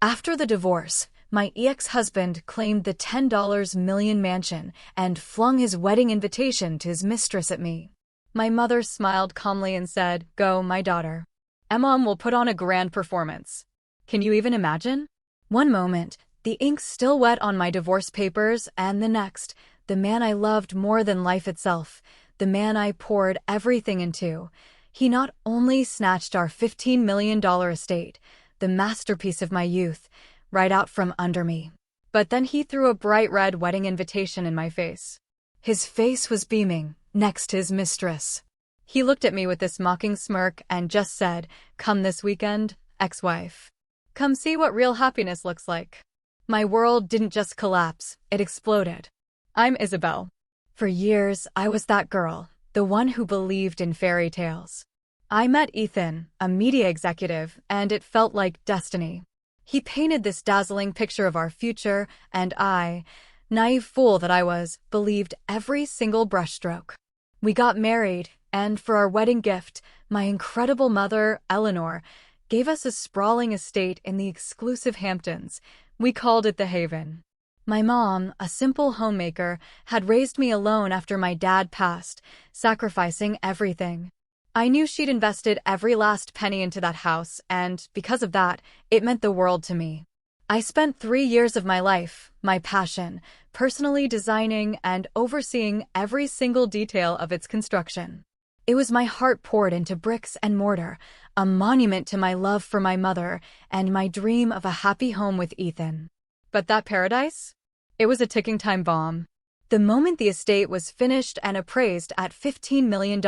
After the divorce, my ex-husband claimed the $10 million mansion and flung his wedding invitation to his mistress at me. My mother smiled calmly and said, "Go, my daughter. Mom will put on a grand performance." Can you even imagine? One moment, the ink still wet on my divorce papers, and the next, the man I loved more than life itself, the man I poured everything into. He not only snatched our $15 million estate, the masterpiece of my youth, right out from under me, but then he threw a bright red wedding invitation in my face. His face was beaming, next to his mistress. He looked at me with this mocking smirk and just said, "Come this weekend, ex-wife. Come see what real happiness looks like." My world didn't just collapse, it exploded. I'm Isabel. For years, I was that girl, the one who believed in fairy tales. I met Ethan, a media executive, and it felt like destiny. He painted this dazzling picture of our future, and I, naive fool that I was, believed every single brushstroke. We got married, and for our wedding gift, my incredible mother, Eleanor, gave us a sprawling estate in the exclusive Hamptons. We called it the Haven. My mom, a simple homemaker, had raised me alone after my dad passed, sacrificing everything. I knew she'd invested every last penny into that house, and because of that, it meant the world to me. I spent 3 years of my life, my passion, personally designing and overseeing every single detail of its construction. It was my heart poured into bricks and mortar, a monument to my love for my mother and my dream of a happy home with Ethan. But that paradise? It was a ticking time bomb. The moment the estate was finished and appraised at $15 million,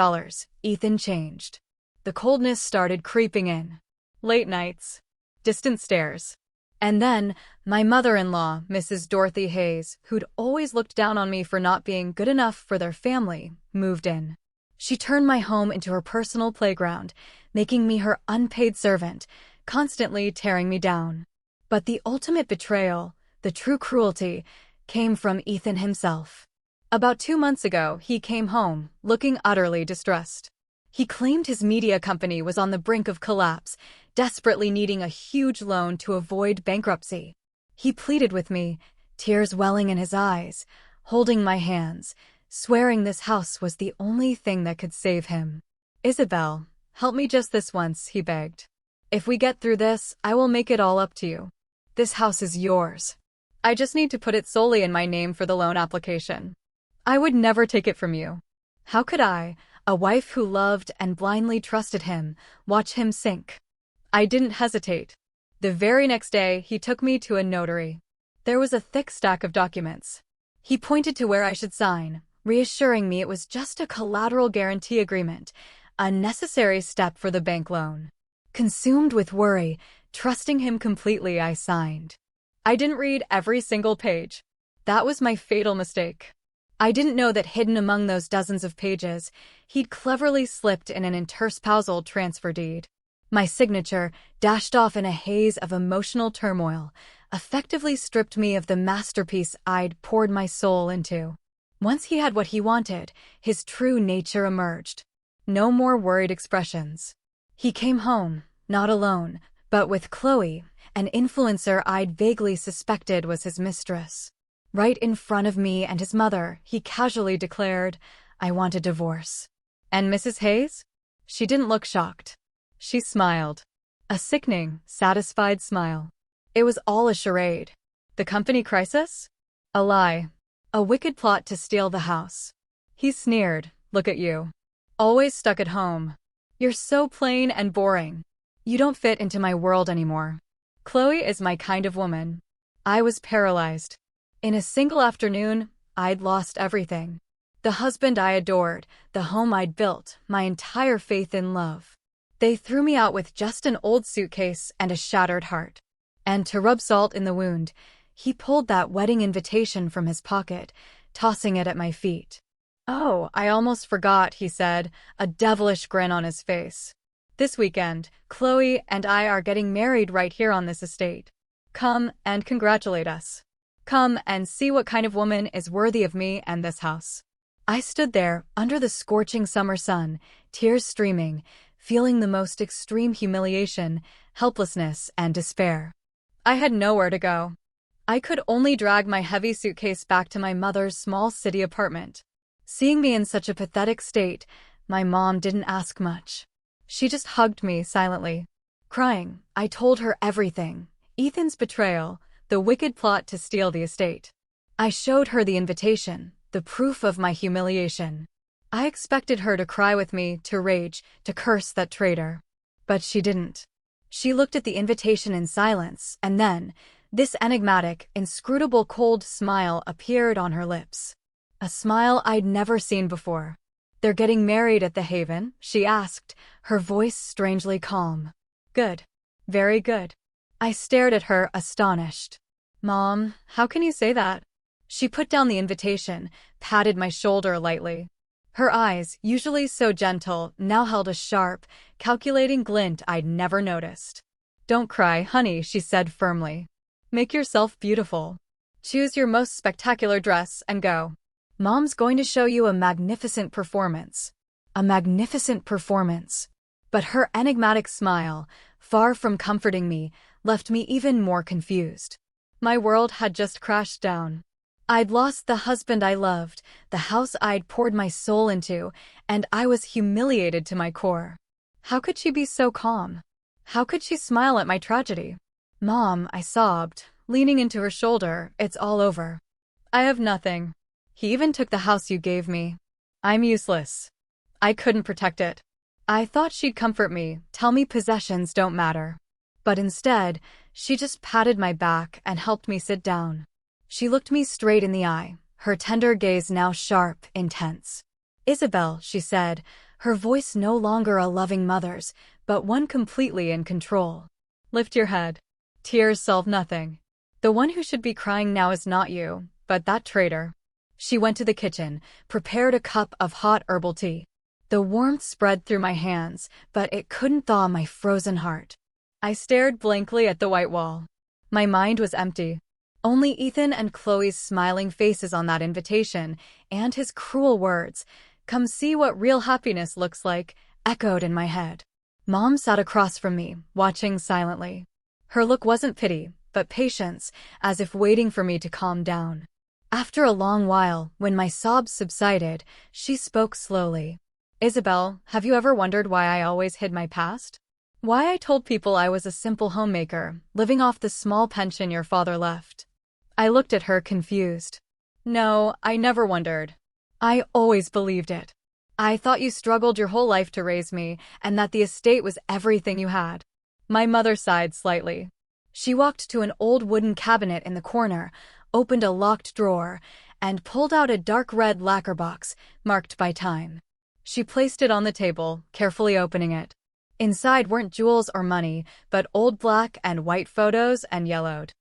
Ethan changed. The coldness started creeping in. Late nights, distant stares. And then, my mother-in-law, Mrs. Dorothy Hayes, who'd always looked down on me for not being good enough for their family, moved in. She turned my home into her personal playground, making me her unpaid servant, constantly tearing me down. But the ultimate betrayal, the true cruelty, came from Ethan himself. About 2 months ago, he came home, looking utterly distressed. He claimed his media company was on the brink of collapse, desperately needing a huge loan to avoid bankruptcy. He pleaded with me, tears welling in his eyes, holding my hands, swearing this house was the only thing that could save him. "Isabel, help me just this once," he begged. "If we get through this, I will make it all up to you. This house is yours. I just need to put it solely in my name for the loan application. I would never take it from you." How could I, a wife who loved and blindly trusted him, watch him sink? I didn't hesitate. The very next day, he took me to a notary. There was a thick stack of documents. He pointed to where I should sign, reassuring me it was just a collateral guarantee agreement, a necessary step for the bank loan. Consumed with worry, trusting him completely, I signed. I didn't read every single page. That was my fatal mistake. I didn't know that hidden among those dozens of pages, he'd cleverly slipped in an interspousal transfer deed. My signature, dashed off in a haze of emotional turmoil, effectively stripped me of the masterpiece I'd poured my soul into. Once he had what he wanted, his true nature emerged. No more worried expressions. He came home, not alone, but with Chloe, an influencer I'd vaguely suspected was his mistress. Right in front of me and his mother, he casually declared, "I want a divorce." And Mrs. Hayes? She didn't look shocked. She smiled. A sickening, satisfied smile. It was all a charade. The company crisis? A lie. A wicked plot to steal the house. He sneered, "Look at you. Always stuck at home. You're so plain and boring. You don't fit into my world anymore. Chloe is my kind of woman." I was paralyzed. In a single afternoon, I'd lost everything. The husband I adored, the home I'd built, my entire faith in love. They threw me out with just an old suitcase and a shattered heart. And to rub salt in the wound, he pulled that wedding invitation from his pocket, tossing it at my feet. "Oh, I almost forgot," he said, a devilish grin on his face. "This weekend, Chloe and I are getting married right here on this estate. Come and congratulate us. Come and see what kind of woman is worthy of me and this house." I stood there, under the scorching summer sun, tears streaming, feeling the most extreme humiliation, helplessness, and despair. I had nowhere to go. I could only drag my heavy suitcase back to my mother's small city apartment. Seeing me in such a pathetic state, my mom didn't ask much. She just hugged me silently. Crying, I told her everything. Ethan's betrayal, the wicked plot to steal the estate. I showed her the invitation, the proof of my humiliation. I expected her to cry with me, to rage, to curse that traitor. But she didn't. She looked at the invitation in silence, and then, this enigmatic, inscrutable cold smile appeared on her lips. A smile I'd never seen before. "They're getting married at the Haven?" she asked, her voice strangely calm. "Good. Very good." I stared at her, astonished. "Mom, how can you say that?" She put down the invitation, patted my shoulder lightly. Her eyes, usually so gentle, now held a sharp, calculating glint I'd never noticed. "Don't cry, honey," she said firmly. "Make yourself beautiful. Choose your most spectacular dress and go. Mom's going to show you a magnificent performance." A magnificent performance. But her enigmatic smile, far from comforting me, left me even more confused. My world had just crashed down. I'd lost the husband I loved, the house I'd poured my soul into, and I was humiliated to my core. How could she be so calm? How could she smile at my tragedy? "Mom," I sobbed, leaning into her shoulder, "it's all over. I have nothing. He even took the house you gave me. I'm useless. I couldn't protect it." I thought she'd comfort me, tell me possessions don't matter. But instead, she just patted my back and helped me sit down. She looked me straight in the eye, her tender gaze now sharp, intense. "Isabel," she said, her voice no longer a loving mother's, but one completely in control. "Lift your head. Tears solve nothing. The one who should be crying now is not you, but that traitor." She went to the kitchen, prepared a cup of hot herbal tea. The warmth spread through my hands, but it couldn't thaw my frozen heart. I stared blankly at the white wall. My mind was empty. Only Ethan and Chloe's smiling faces on that invitation, and his cruel words, "Come see what real happiness looks like," echoed in my head. Mom sat across from me, watching silently. Her look wasn't pity, but patience, as if waiting for me to calm down. After a long while, when my sobs subsided, she spoke slowly. "Isabel, have you ever wondered why I always hid my past? Why I told people I was a simple homemaker, living off the small pension your father left?" I looked at her, confused. "No, I never wondered. I always believed it. I thought you struggled your whole life to raise me, and that the estate was everything you had." My mother sighed slightly. She walked to an old wooden cabinet in the corner, opened a locked drawer, and pulled out a dark red lacquer box, marked by time. She placed it on the table, carefully opening it. Inside weren't jewels or money, but old black and white photos and yellowed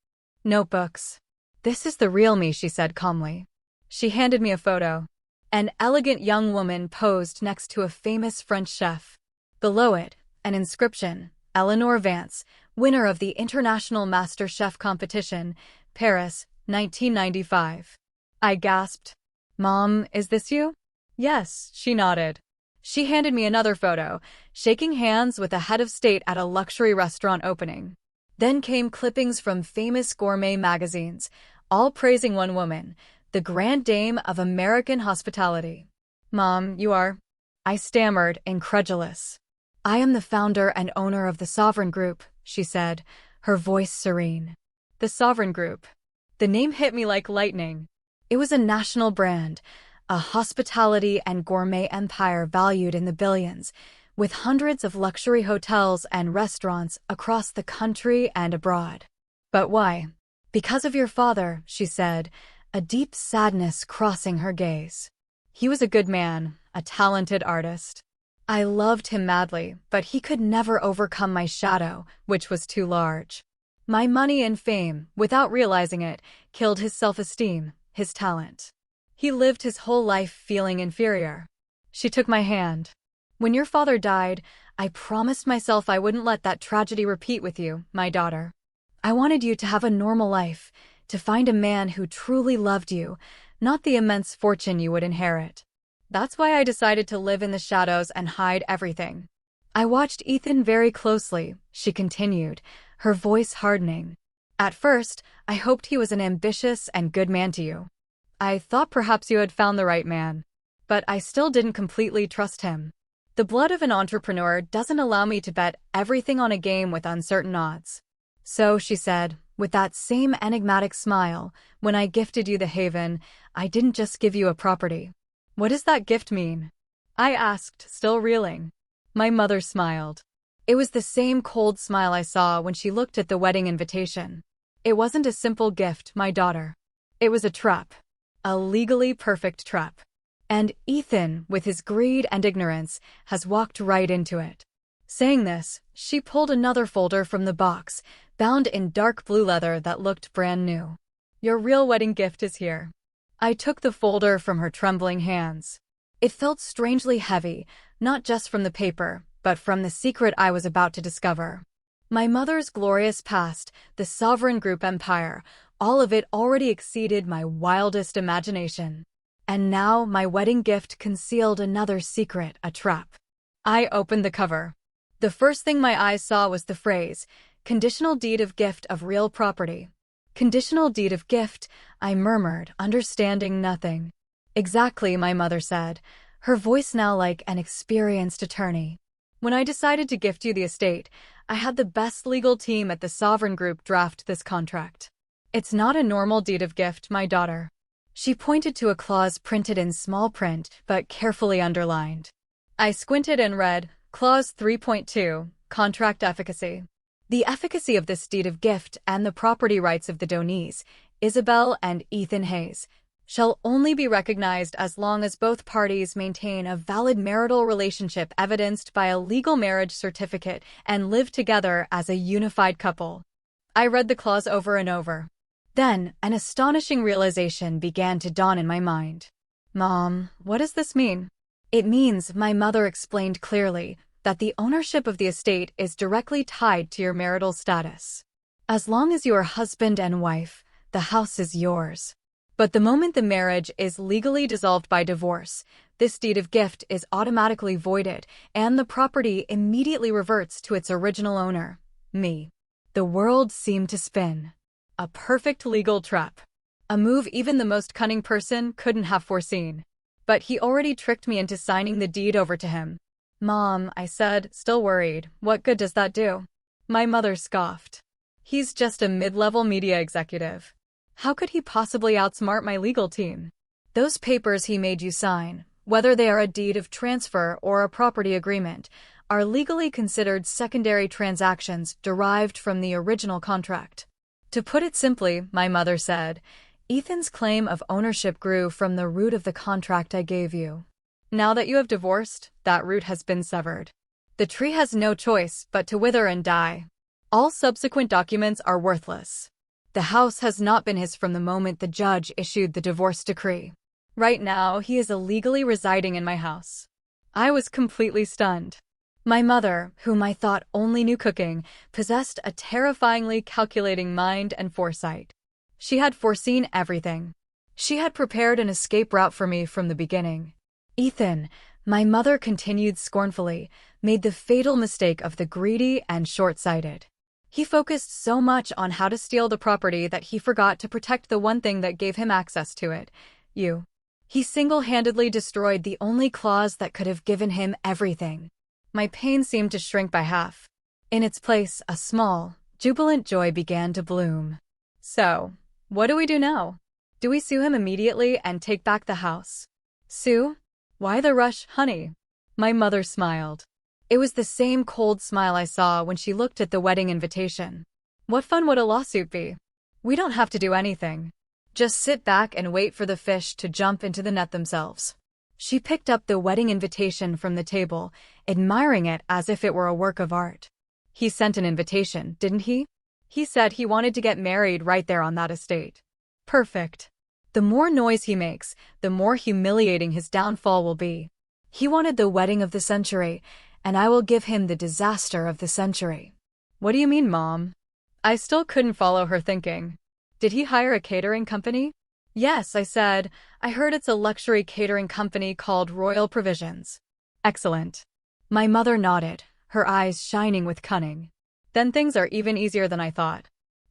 notebooks. "This is the real me," she said calmly. She handed me a photo. An elegant young woman posed next to a famous French chef. Below it, an inscription, "Eleanor Vance, winner of the International Master Chef Competition, Paris, 1995. I gasped. "Mom, is this you?" "Yes," she nodded. She handed me another photo, shaking hands with a head of state at a luxury restaurant opening. Then came clippings from famous gourmet magazines, all praising one woman, the grand dame of American hospitality. "Mom, you are—" I stammered, incredulous. "I am the founder and owner of the Sovereign Group," she said, her voice serene. The Sovereign Group. The name hit me like lightning. It was a national brand, a hospitality and gourmet empire valued in the billions, with hundreds of luxury hotels and restaurants across the country and abroad. "But why?" "Because of your father," she said, a deep sadness crossing her gaze. "He was a good man, a talented artist. I loved him madly, but he could never overcome my shadow, which was too large. My money and fame, without realizing it, killed his self-esteem, his talent. He lived his whole life feeling inferior." She took my hand. "When your father died, I promised myself I wouldn't let that tragedy repeat with you, my daughter. I wanted you to have a normal life, to find a man who truly loved you, not the immense fortune you would inherit. That's why I decided to live in the shadows and hide everything." I watched Ethan very closely, she continued, her voice hardening. At first, I hoped he was an ambitious and good man to you. I thought perhaps you had found the right man. But I still didn't completely trust him. The blood of an entrepreneur doesn't allow me to bet everything on a game with uncertain odds. So, she said, with that same enigmatic smile, when I gifted you the Haven, I didn't just give you a property. What does that gift mean? I asked, still reeling. My mother smiled. It was the same cold smile I saw when she looked at the wedding invitation. It wasn't a simple gift, my daughter. It was a trap. A legally perfect trap. And Ethan, with his greed and ignorance, has walked right into it. Saying this, she pulled another folder from the box, bound in dark blue leather that looked brand new. Your real wedding gift is here. I took the folder from her trembling hands. It felt strangely heavy, not just from the paper, but from the secret I was about to discover. My mother's glorious past, the Sovereign Group empire, all of it already exceeded my wildest imagination. And now my wedding gift concealed another secret, a trap. I opened the cover. The first thing my eyes saw was the phrase, "Conditional deed of gift of real property." Conditional deed of gift, I murmured, understanding nothing. Exactly, my mother said, her voice now like an experienced attorney. When I decided to gift you the estate, I had the best legal team at the Sovereign Group draft this contract. It's not a normal deed of gift, my daughter. She pointed to a clause printed in small print, but carefully underlined. I squinted and read, Clause 3.2, Contract Efficacy. The efficacy of this deed of gift and the property rights of the donees, Isabel and Ethan Hayes, shall only be recognized as long as both parties maintain a valid marital relationship evidenced by a legal marriage certificate and live together as a unified couple. I read the clause over and over. Then, an astonishing realization began to dawn in my mind. Mom, what does this mean? It means, my mother explained clearly, that the ownership of the estate is directly tied to your marital status. As long as you are husband and wife, the house is yours. But the moment the marriage is legally dissolved by divorce, this deed of gift is automatically voided, and the property immediately reverts to its original owner, me. The world seemed to spin. A perfect legal trap. A move even the most cunning person couldn't have foreseen. But he already tricked me into signing the deed over to him. Mom, I said, still worried, what good does that do? My mother scoffed. He's just a mid-level media executive. How could he possibly outsmart my legal team? Those papers he made you sign, whether they are a deed of transfer or a property agreement, are legally considered secondary transactions derived from the original contract. To put it simply, my mother said, Ethan's claim of ownership grew from the root of the contract I gave you. Now that you have divorced, that root has been severed. The tree has no choice but to wither and die. All subsequent documents are worthless. The house has not been his from the moment the judge issued the divorce decree. Right now, he is illegally residing in my house. I was completely stunned. My mother, whom I thought only knew cooking, possessed a terrifyingly calculating mind and foresight. She had foreseen everything. She had prepared an escape route for me from the beginning. Ethan, my mother continued scornfully, made the fatal mistake of the greedy and short-sighted. He focused so much on how to steal the property that he forgot to protect the one thing that gave him access to it, you. He single-handedly destroyed the only clause that could have given him everything. My pain seemed to shrink by half. In its place, a small, jubilant joy began to bloom. So, what do we do now? Do we sue him immediately and take back the house? Sue? Why the rush, honey? My mother smiled. It was the same cold smile I saw when she looked at the wedding invitation. What fun would a lawsuit be? We don't have to do anything. Just sit back and wait for the fish to jump into the net themselves. She picked up the wedding invitation from the table, admiring it as if it were a work of art. He sent an invitation, didn't he? He said he wanted to get married right there on that estate. Perfect. The more noise he makes, the more humiliating his downfall will be. He wanted the wedding of the century, and I will give him the disaster of the century. What do you mean, Mom? I still couldn't follow her thinking. Did he hire a catering company? Yes, I said. I heard it's a luxury catering company called Royal Provisions. Excellent. My mother nodded, her eyes shining with cunning. Then things are even easier than I thought.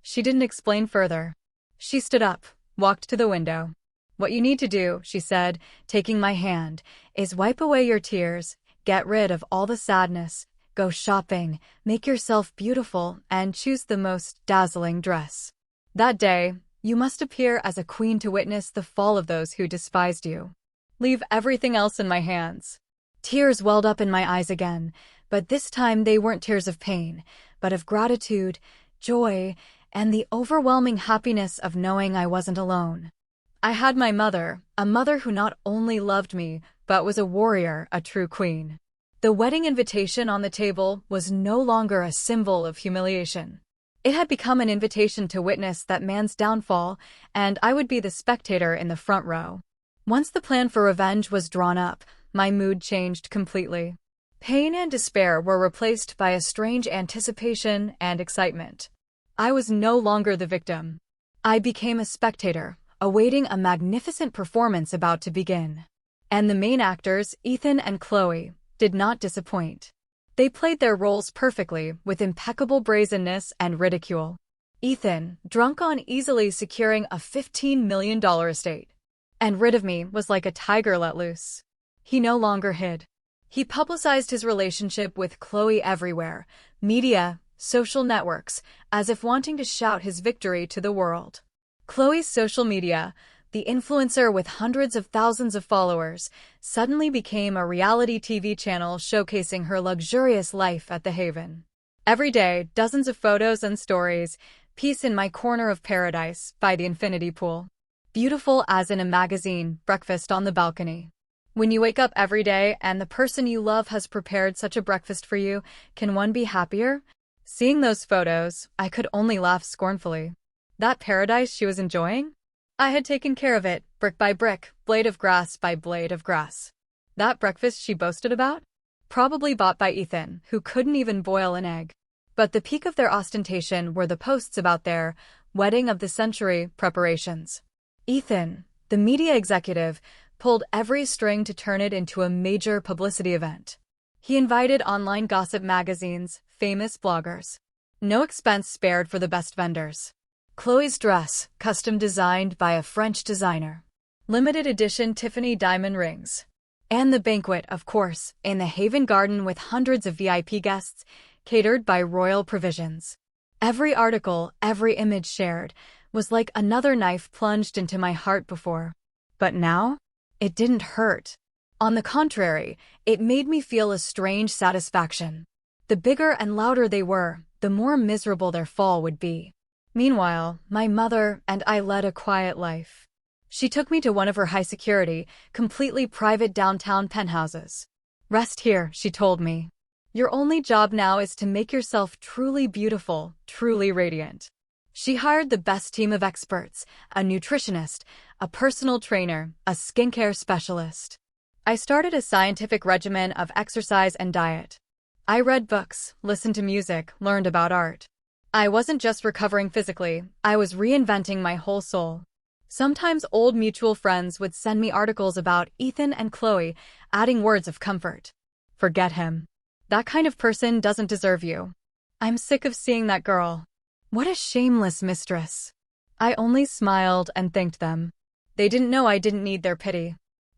She didn't explain further. She stood up, walked to the window. "What you need to do," she said, taking my hand, "is wipe away your tears, get rid of all the sadness, go shopping, make yourself beautiful, and choose the most dazzling dress. That day, you must appear as a queen to witness the fall of those who despised you. Leave everything else in my hands." Tears welled up in my eyes again, but this time they weren't tears of pain, but of gratitude, joy, and the overwhelming happiness of knowing I wasn't alone. I had my mother, a mother who not only loved me, but was a warrior, a true queen. The wedding invitation on the table was no longer a symbol of humiliation. It had become an invitation to witness that man's downfall, and I would be the spectator in the front row. Once the plan for revenge was drawn up, my mood changed completely. Pain and despair were replaced by a strange anticipation and excitement. I was no longer the victim. I became a spectator, awaiting a magnificent performance about to begin. And the main actors, Ethan and Chloe, did not disappoint. They played their roles perfectly, with impeccable brazenness and ridicule. Ethan, drunk on easily securing a $15 million estate, and rid of me, was like a tiger let loose. He no longer hid. He publicized his relationship with Chloe everywhere, media, social networks, as if wanting to shout his victory to the world. Chloe's social media, the influencer with hundreds of thousands of followers, suddenly became a reality TV channel showcasing her luxurious life at the Haven. Every day, dozens of photos and stories, peace in my corner of paradise, by the infinity pool. Beautiful as in a magazine, breakfast on the balcony. When you wake up every day and the person you love has prepared such a breakfast for you, can one be happier? Seeing those photos, I could only laugh scornfully. That paradise she was enjoying? I had taken care of it, brick by brick, blade of grass by blade of grass. That breakfast she boasted about? Probably bought by Ethan, who couldn't even boil an egg. But the peak of their ostentation were the posts about their wedding of the century preparations. Ethan, the media executive, pulled every string to turn it into a major publicity event. He invited online gossip magazines, famous bloggers. No expense spared for the best vendors. Chloe's dress, custom designed by a French designer. Limited edition Tiffany diamond rings. And the banquet, of course, in the Haven Garden with hundreds of VIP guests, catered by royal provisions. Every article, every image shared, was like another knife plunged into my heart before. But now, it didn't hurt. On the contrary, it made me feel a strange satisfaction. The bigger and louder they were, the more miserable their fall would be. Meanwhile, my mother and I led a quiet life. She took me to one of her high-security, completely private downtown penthouses. "Rest here," she told me. "Your only job now is to make yourself truly beautiful, truly radiant." She hired the best team of experts, a nutritionist, a personal trainer, a skincare specialist. I started a scientific regimen of exercise and diet. I read books, listened to music, learned about art. I wasn't just recovering physically, I was reinventing my whole soul. Sometimes old mutual friends would send me articles about Ethan and Chloe, adding words of comfort. "Forget him. That kind of person doesn't deserve you. I'm sick of seeing that girl. What a shameless mistress." I only smiled and thanked them. They didn't know I didn't need their pity.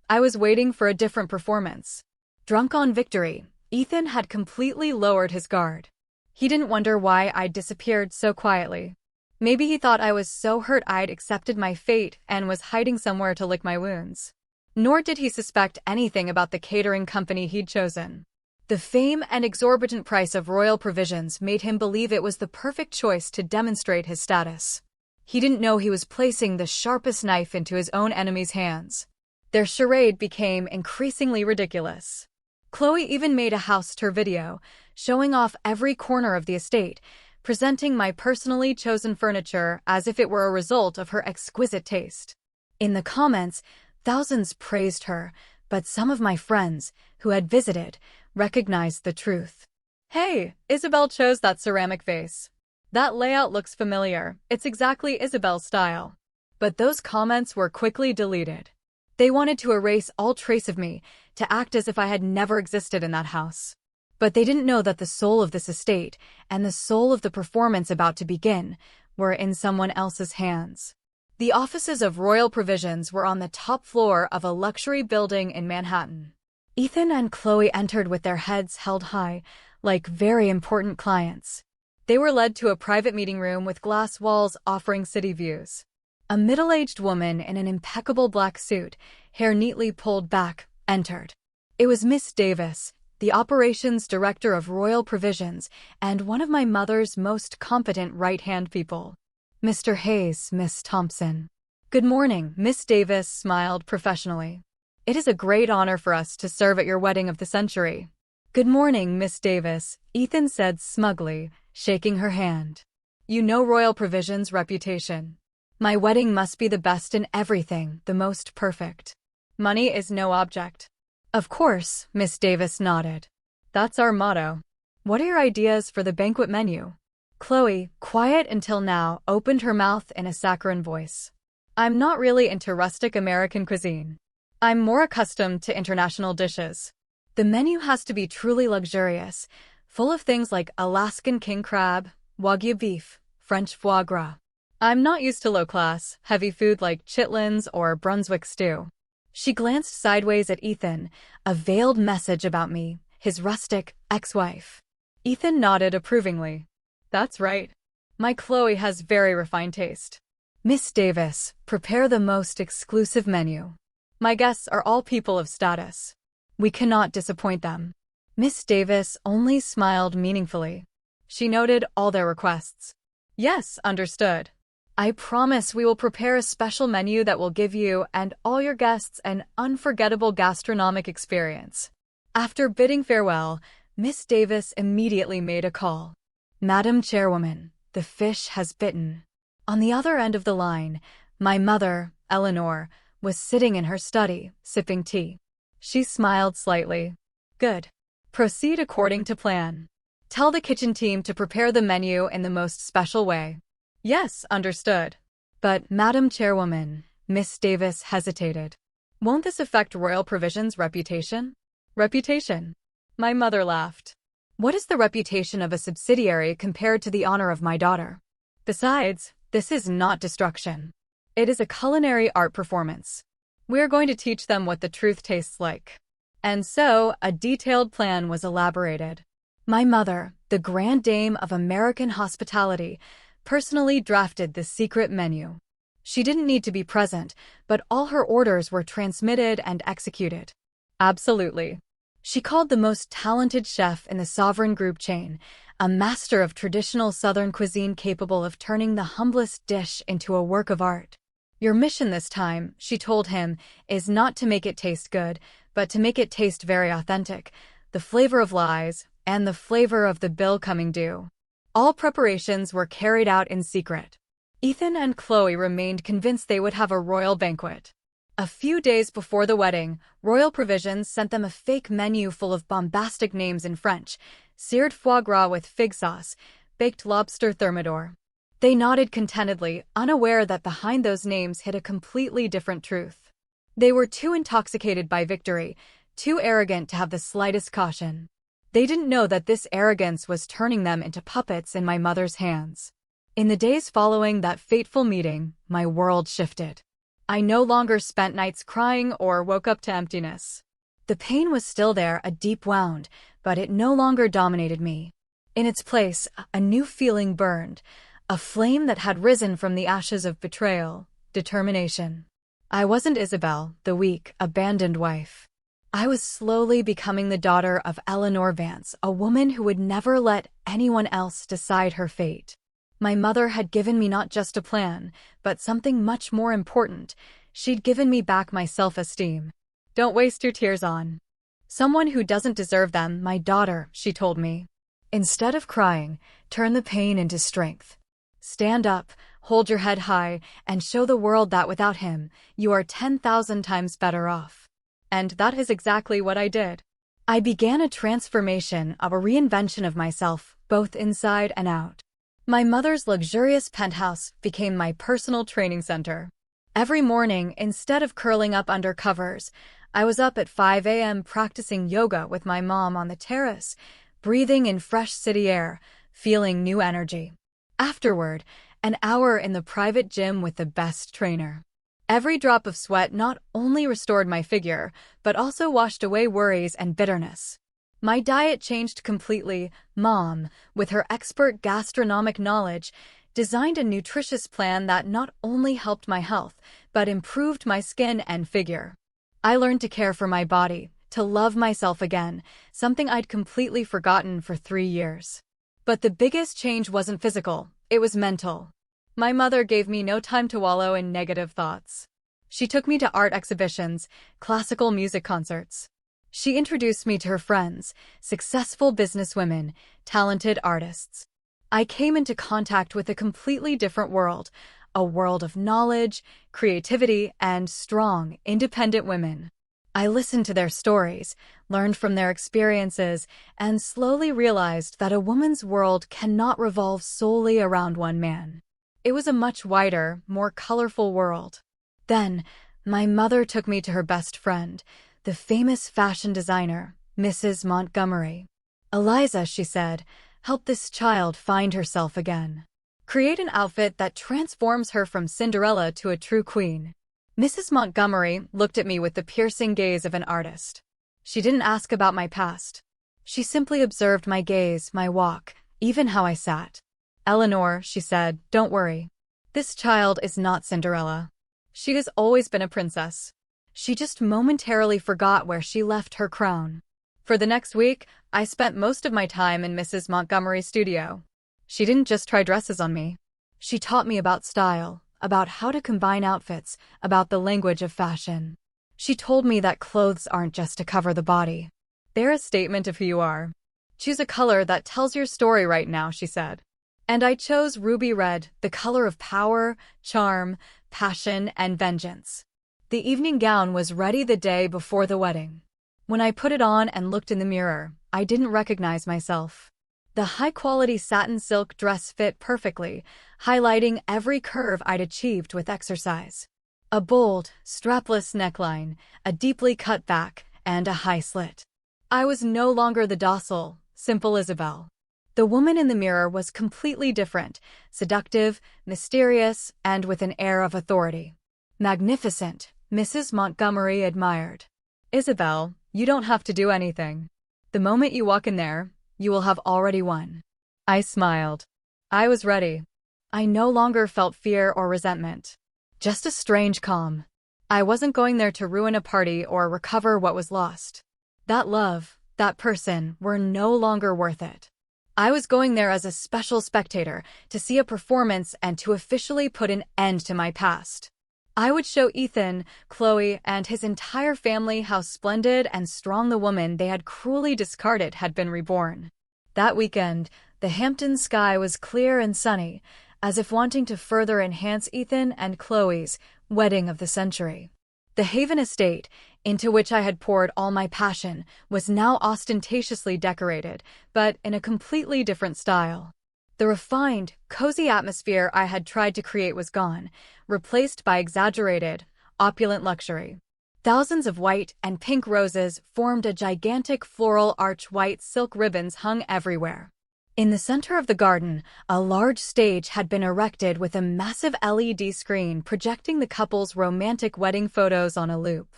I was waiting for a different performance. Drunk on victory, Ethan had completely lowered his guard. He didn't wonder why I'd disappeared so quietly. Maybe he thought I was so hurt I'd accepted my fate and was hiding somewhere to lick my wounds. Nor did he suspect anything about the catering company he'd chosen. The fame and exorbitant price of royal provisions made him believe it was the perfect choice to demonstrate his status. He didn't know he was placing the sharpest knife into his own enemy's hands. Their charade became increasingly ridiculous. Chloe even made a house tour video, showing off every corner of the estate, presenting my personally chosen furniture as if it were a result of her exquisite taste. In the comments, thousands praised her, but some of my friends, who had visited, recognized the truth. "Hey, Isabel chose that ceramic vase. That layout looks familiar, it's exactly Isabel's style." But those comments were quickly deleted. They wanted to erase all trace of me, to act as if I had never existed in that house. But they didn't know that the soul of this estate, and the soul of the performance about to begin, were in someone else's hands. The offices of Royal Provisions were on the top floor of a luxury building in Manhattan. Ethan and Chloe entered with their heads held high, like very important clients. They were led to a private meeting room with glass walls offering city views. A middle-aged woman in an impeccable black suit, hair neatly pulled back, entered. It was Miss Davis, the operations director of Royal Provisions, and one of my mother's most competent right-hand people. Mr. Hayes, Miss Thompson. Good morning, Miss Davis smiled professionally. It is a great honor for us to serve at your wedding of the century. Good morning, Miss Davis, Ethan said smugly, shaking her hand. You know Royal Provisions' reputation. My wedding must be the best in everything, the most perfect. Money is no object. Of course, Miss Davis nodded. That's our motto. What are your ideas for the banquet menu? Chloe, quiet until now, opened her mouth in a saccharine voice. I'm not really into rustic American cuisine. I'm more accustomed to international dishes. The menu has to be truly luxurious, full of things like Alaskan king crab, Wagyu beef, French foie gras. I'm not used to low-class, heavy food like chitlins or Brunswick stew. She glanced sideways at Ethan, a veiled message about me, his rustic ex-wife. Ethan nodded approvingly. That's right. My Chloe has very refined taste. Miss Davis, prepare the most exclusive menu. My guests are all people of status. We cannot disappoint them. Miss Davis only smiled meaningfully. She noted all their requests. Yes, understood. I promise we will prepare a special menu that will give you and all your guests an unforgettable gastronomic experience. After bidding farewell, Miss Davis immediately made a call. Madam Chairwoman, the fish has bitten. On the other end of the line, my mother, Eleanor, was sitting in her study, sipping tea. She smiled slightly. Good. Proceed according to plan. Tell the kitchen team to prepare the menu in the most special way. Yes, understood. But, Madam Chairwoman, Miss Davis hesitated. Won't this affect Royal Provisions' reputation? Reputation? My mother laughed. What is the reputation of a subsidiary compared to the honor of my daughter? Besides, this is not destruction. It is a culinary art performance. We're going to teach them what the truth tastes like. And so, a detailed plan was elaborated. My mother, the grand dame of American hospitality, personally drafted the secret menu. She didn't need to be present, but all her orders were transmitted and executed. Absolutely. She called the most talented chef in the Sovereign Group chain, a master of traditional Southern cuisine capable of turning the humblest dish into a work of art. Your mission this time, she told him, is not to make it taste good, but to make it taste very authentic, the flavor of lies, and the flavor of the bill coming due. All preparations were carried out in secret. Ethan and Chloe remained convinced they would have a royal banquet. A few days before the wedding, Royal Provisions sent them a fake menu full of bombastic names in French, seared foie gras with fig sauce, baked lobster thermidor. They nodded contentedly, unaware that behind those names hid a completely different truth. They were too intoxicated by victory, too arrogant to have the slightest caution. They didn't know that this arrogance was turning them into puppets in my mother's hands. In the days following that fateful meeting, my world shifted. I no longer spent nights crying or woke up to emptiness. The pain was still there, a deep wound, but it no longer dominated me. In its place, a new feeling burned, a flame that had risen from the ashes of betrayal, determination. I wasn't Isabel, the weak, abandoned wife. I was slowly becoming the daughter of Eleanor Vance, a woman who would never let anyone else decide her fate. My mother had given me not just a plan, but something much more important. She'd given me back my self-esteem. Don't waste your tears on someone who doesn't deserve them, my daughter, she told me. Instead of crying, turn the pain into strength. Stand up, hold your head high, and show the world that without him, you are 10,000 times better off. And that is exactly what I did. I began a transformation, a reinvention of myself, both inside and out. My mother's luxurious penthouse became my personal training center. Every morning, instead of curling up under covers, I was up at 5 a.m. practicing yoga with my mom on the terrace, breathing in fresh city air, feeling new energy. Afterward, An hour in the private gym with the best trainer. Every drop of sweat not only restored my figure, but also washed away worries and bitterness. My diet changed completely. Mom, with her expert gastronomic knowledge, designed a nutritious plan that not only helped my health, but improved my skin and figure. I learned to care for my body, to love myself again, something I'd completely forgotten for 3 years. But the biggest change wasn't physical, it was mental. My mother gave me no time to wallow in negative thoughts. She took me to art exhibitions, classical music concerts. She introduced me to her friends, successful businesswomen, talented artists. I came into contact with a completely different world, a world of knowledge, creativity, and strong, independent women. I listened to their stories, learned from their experiences, and slowly realized that a woman's world cannot revolve solely around one man. It was a much wider, more colorful world. Then, my mother took me to her best friend, the famous fashion designer, Mrs. Montgomery. "Eliza," she said, "help this child find herself again. Create an outfit that transforms her from Cinderella to a true queen." Mrs. Montgomery looked at me with the piercing gaze of an artist. She didn't ask about my past. She simply observed my gaze, my walk, even how I sat. "Eleanor," she said, "don't worry. This child is not Cinderella. She has always been a princess. She just momentarily forgot where she left her crown." For the next week, I spent most of my time in Mrs. Montgomery's studio. She didn't just try dresses on me. She taught me about style, about how to combine outfits, about the language of fashion. She told me that clothes aren't just to cover the body. They're a statement of who you are. "Choose a color that tells your story right now," she said. And I chose ruby red, the color of power, charm, passion, and vengeance. The evening gown was ready the day before the wedding. When I put it on and looked in the mirror, I didn't recognize myself. The high-quality satin silk dress fit perfectly, highlighting every curve I'd achieved with exercise. A bold, strapless neckline, a deeply cut back, and a high slit. I was no longer the docile, simple Isabel. The woman in the mirror was completely different, seductive, mysterious, and with an air of authority. "Magnificent," Mrs. Montgomery admired. "Isabel, you don't have to do anything. The moment you walk in there, you will have already won." I smiled. I was ready. I no longer felt fear or resentment. Just a strange calm. I wasn't going there to ruin a party or recover what was lost. That love, that person, were no longer worth it. I was going there as a special spectator, to see a performance and to officially put an end to my past. I would show Ethan, Chloe, and his entire family how splendid and strong the woman they had cruelly discarded had been reborn. That weekend, the Hampton sky was clear and sunny, as if wanting to further enhance Ethan and Chloe's wedding of the century. The Haven estate, into which I had poured all my passion, was now ostentatiously decorated, but in a completely different style. The refined, cozy atmosphere I had tried to create was gone, replaced by exaggerated, opulent luxury. Thousands of white and pink roses formed a gigantic floral arch. White silk ribbons hung everywhere. In the center of the garden, a large stage had been erected with a massive LED screen projecting the couple's romantic wedding photos on a loop.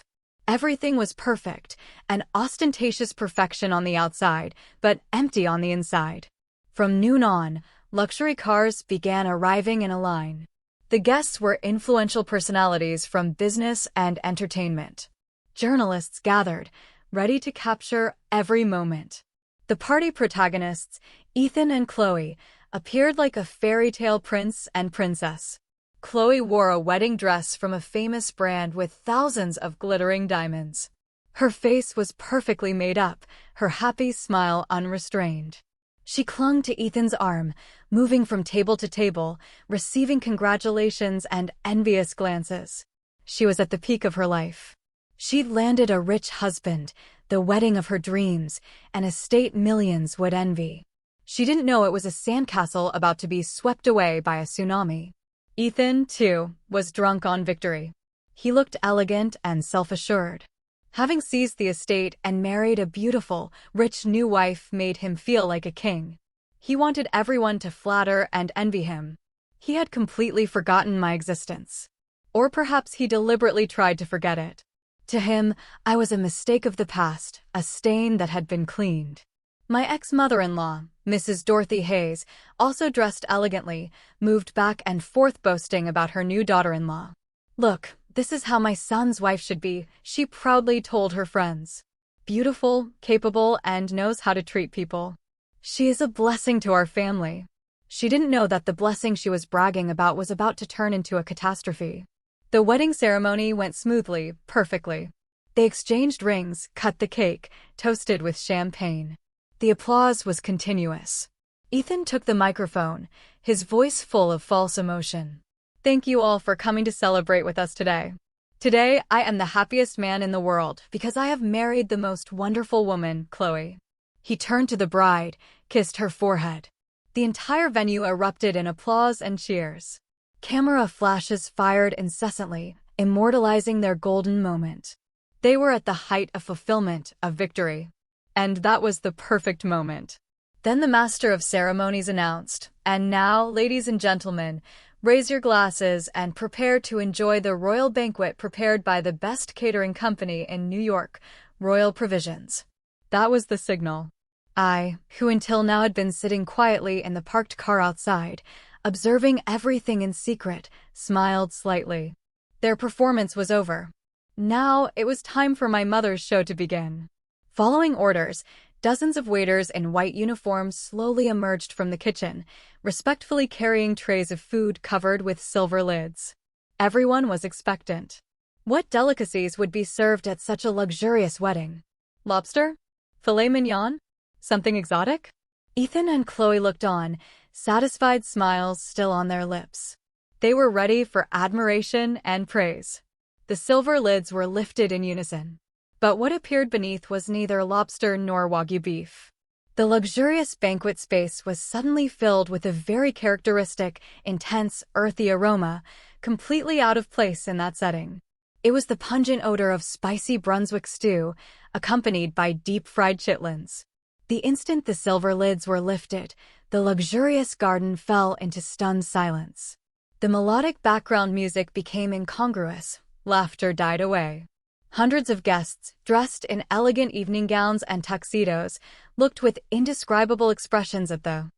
Everything was perfect, an ostentatious perfection on the outside, but empty on the inside. From noon on, luxury cars began arriving in a line. The guests were influential personalities from business and entertainment. Journalists gathered, ready to capture every moment. The party protagonists, Ethan and Chloe, appeared like a fairy tale prince and princess. Chloe wore a wedding dress from a famous brand with thousands of glittering diamonds. Her face was perfectly made up, her happy smile unrestrained. She clung to Ethan's arm, moving from table to table, receiving congratulations and envious glances. She was at the peak of her life. She'd landed a rich husband, the wedding of her dreams, an estate millions would envy. She didn't know it was a sandcastle about to be swept away by a tsunami. Ethan, too, was drunk on victory. He looked elegant and self-assured. Having seized the estate and married a beautiful, rich new wife made him feel like a king. He wanted everyone to flatter and envy him. He had completely forgotten my existence. Or perhaps he deliberately tried to forget it. To him, I was a mistake of the past, a stain that had been cleaned. My ex-mother-in-law, Mrs. Dorothy Hayes, also dressed elegantly, moved back and forth boasting about her new daughter-in-law. "Look, this is how my son's wife should be," she proudly told her friends. "Beautiful, capable, and knows how to treat people. She is a blessing to our family." She didn't know that the blessing she was bragging about was about to turn into a catastrophe. The wedding ceremony went smoothly, perfectly. They exchanged rings, cut the cake, toasted with champagne. The applause was continuous. Ethan took the microphone, his voice full of false emotion. "Thank you all for coming to celebrate with us today. Today, I am the happiest man in the world because I have married the most wonderful woman, Chloe." He turned to the bride, kissed her forehead. The entire venue erupted in applause and cheers. Camera flashes fired incessantly, immortalizing their golden moment. They were at the height of fulfillment, of victory. And that was the perfect moment. Then the master of ceremonies announced, "And now, ladies and gentlemen, raise your glasses and prepare to enjoy the royal banquet prepared by the best catering company in New York, Royal Provisions." That was the signal. I, who until now had been sitting quietly in the parked car outside, observing everything in secret, smiled slightly. Their performance was over. Now it was time for my mother's show to begin. Following orders, dozens of waiters in white uniforms slowly emerged from the kitchen, respectfully carrying trays of food covered with silver lids. Everyone was expectant. What delicacies would be served at such a luxurious wedding? Lobster? Filet mignon? Something exotic? Ethan and Chloe looked on, satisfied smiles still on their lips. They were ready for admiration and praise. The silver lids were lifted in unison. But what appeared beneath was neither lobster nor Wagyu beef. The luxurious banquet space was suddenly filled with a very characteristic, intense, earthy aroma, completely out of place in that setting. It was the pungent odor of spicy Brunswick stew, accompanied by deep-fried chitlins. The instant the silver lids were lifted, the luxurious garden fell into stunned silence. The melodic background music became incongruous, laughter died away. Hundreds of guests, dressed in elegant evening gowns and tuxedos, looked with indescribable expressions at the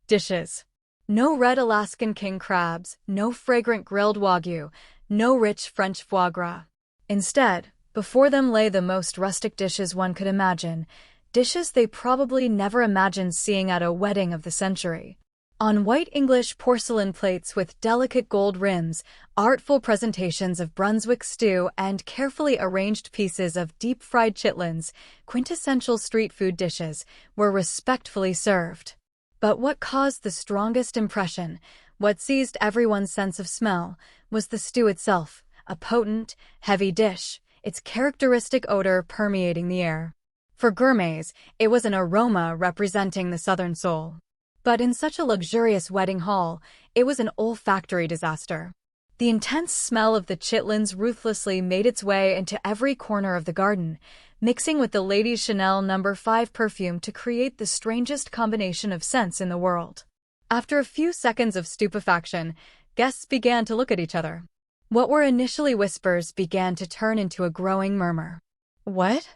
dishes. No red Alaskan king crabs, no fragrant grilled Wagyu, no rich French foie gras. Instead, before them lay the most rustic dishes one could imagine, dishes they probably never imagined seeing at a wedding of the century. On white English porcelain plates with delicate gold rims, artful presentations of Brunswick stew and carefully arranged pieces of deep-fried chitlins, quintessential street food dishes, were respectfully served. But what caused the strongest impression, what seized everyone's sense of smell, was the stew itself, a potent, heavy dish, its characteristic odor permeating the air. For gourmets, it was an aroma representing the southern soul. But in such a luxurious wedding hall, it was an olfactory disaster. The intense smell of the chitlins ruthlessly made its way into every corner of the garden, mixing with the ladies' Chanel No. 5 perfume to create the strangest combination of scents in the world. After a few seconds of stupefaction, guests began to look at each other. What were initially whispers began to turn into a growing murmur. "What?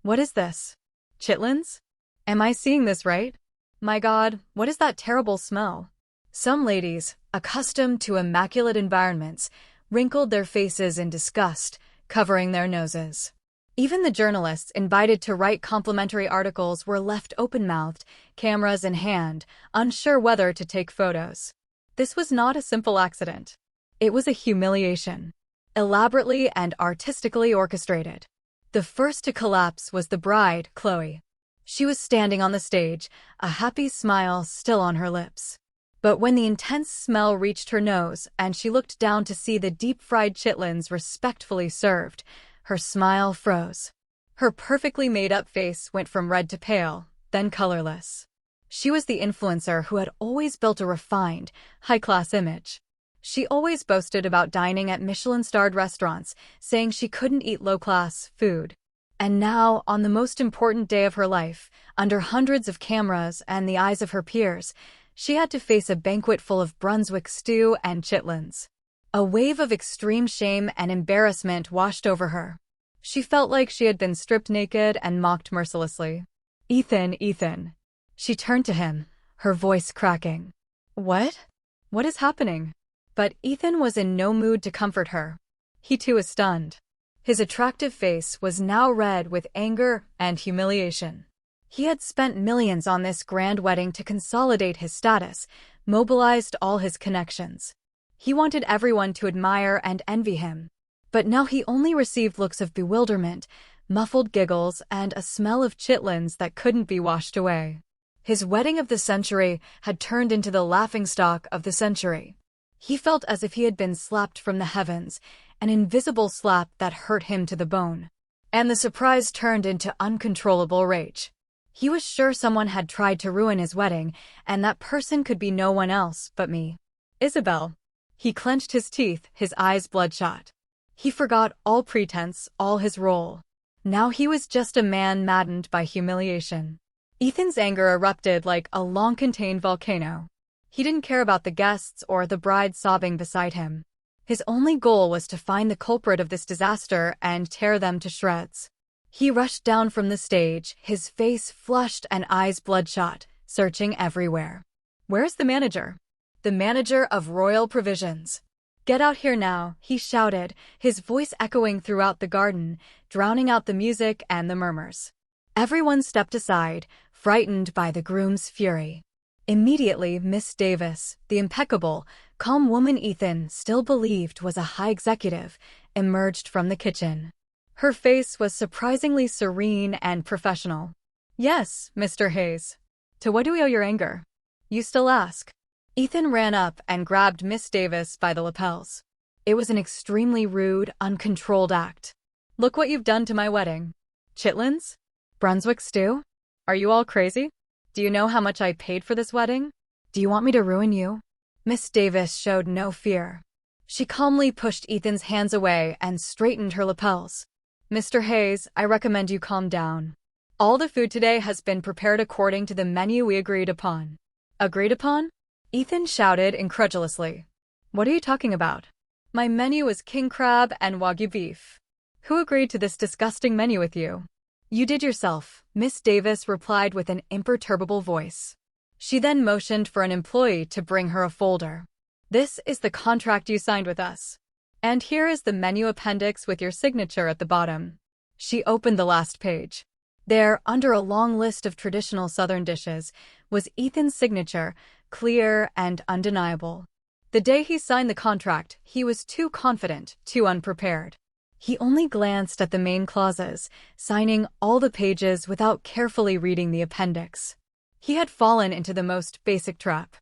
What is this? Chitlins? Am I seeing this right? My God, what is that terrible smell?" Some ladies, accustomed to immaculate environments, wrinkled their faces in disgust, covering their noses. Even the journalists invited to write complimentary articles were left open-mouthed, cameras in hand, unsure whether to take photos. This was not a simple accident. It was a humiliation, elaborately and artistically orchestrated. The first to collapse was the bride, Chloe. She was standing on the stage, a happy smile still on her lips. But when the intense smell reached her nose and she looked down to see the deep-fried chitlins respectfully served, her smile froze. Her perfectly made-up face went from red to pale, then colorless. She was the influencer who had always built a refined, high-class image. She always boasted about dining at Michelin-starred restaurants, saying she couldn't eat low-class food. And now, on the most important day of her life, under hundreds of cameras and the eyes of her peers, She had to face a banquet full of Brunswick stew and chitlins. A wave of extreme shame and embarrassment washed over her. She felt like she had been stripped naked and mocked mercilessly. "Ethan, Ethan." She turned to him, her voice cracking. "What? What is happening?" But Ethan was in no mood to comfort her. He too was stunned. His attractive face was now red with anger and humiliation. He had spent millions on this grand wedding to consolidate his status, mobilized all his connections. He wanted everyone to admire and envy him. But now he only received looks of bewilderment, muffled giggles, and a smell of chitlins that couldn't be washed away. His wedding of the century had turned into the laughingstock of the century. He felt as if he had been slapped from the heavens, an invisible slap that hurt him to the bone. And the surprise turned into uncontrollable rage. He was sure someone had tried to ruin his wedding, and that person could be no one else but me. Isabel. He clenched his teeth, his eyes bloodshot. He forgot all pretense, all his role. Now he was just a man maddened by humiliation. Ethan's anger erupted like a long-contained volcano. He didn't care about the guests or the bride sobbing beside him. His only goal was to find the culprit of this disaster and tear them to shreds. He rushed down from the stage, his face flushed and eyes bloodshot, searching everywhere. "Where's the manager?" "The manager of Royal Provisions." "Get out here now," he shouted, his voice echoing throughout the garden, drowning out the music and the murmurs. Everyone stepped aside, frightened by the groom's fury. Immediately, Miss Davis, the impeccable, calm woman Ethan still believed was a high executive, emerged from the kitchen. Her face was surprisingly serene and professional. "Yes, Mr. Hayes. To what do we owe your anger? You still ask?" Ethan ran up and grabbed Miss Davis by the lapels. It was an extremely rude, uncontrolled act. "Look what you've done to my wedding. Chitlins? Brunswick stew? Are you all crazy? Do you know how much I paid for this wedding? Do you want me to ruin you?" Miss Davis showed no fear. She calmly pushed Ethan's hands away and straightened her lapels. "Mr. Hayes, I recommend you calm down. All the food today has been prepared according to the menu we agreed upon." "Agreed upon?" Ethan shouted incredulously. "What are you talking about? My menu is king crab and wagyu beef. Who agreed to this disgusting menu with you?" "You did yourself," Miss Davis replied with an imperturbable voice. She then motioned for an employee to bring her a folder. "This is the contract you signed with us. And here is the menu appendix with your signature at the bottom." She opened the last page. There, under a long list of traditional Southern dishes, was Ethan's signature, clear and undeniable. The day he signed the contract, he was too confident, too unprepared. He only glanced at the main clauses, signing all the pages without carefully reading the appendix. He had fallen into the most basic trap.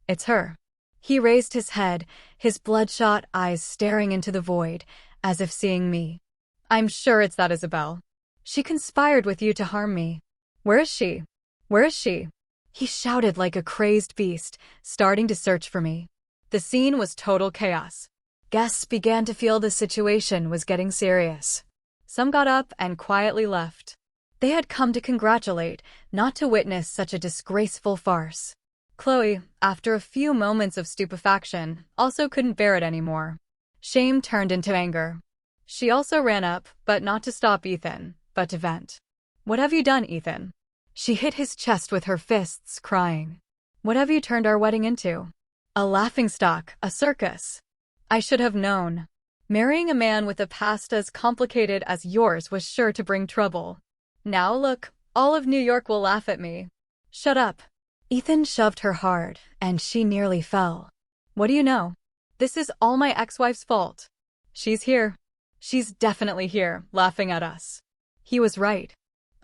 "It's her." He raised his head, his bloodshot eyes staring into the void, as if seeing me. "I'm sure it's that Isabel. She conspired with you to harm me. Where is she? Where is she?" He shouted like a crazed beast, starting to search for me. The scene was total chaos. Guests began to feel the situation was getting serious. Some got up and quietly left. They had come to congratulate, not to witness such a disgraceful farce. Chloe, after a few moments of stupefaction, also couldn't bear it anymore. Shame turned into anger. She also ran up, but not to stop Ethan, but to vent. "What have you done, Ethan?" She hit his chest with her fists, crying. "What have you turned our wedding into? A laughingstock, a circus. I should have known. Marrying a man with a past as complicated as yours was sure to bring trouble. Now look, all of New York will laugh at me." "Shut up." Ethan shoved her hard, and she nearly fell. "What do you know? This is all my ex-wife's fault. She's here. She's definitely here, laughing at us." He was right.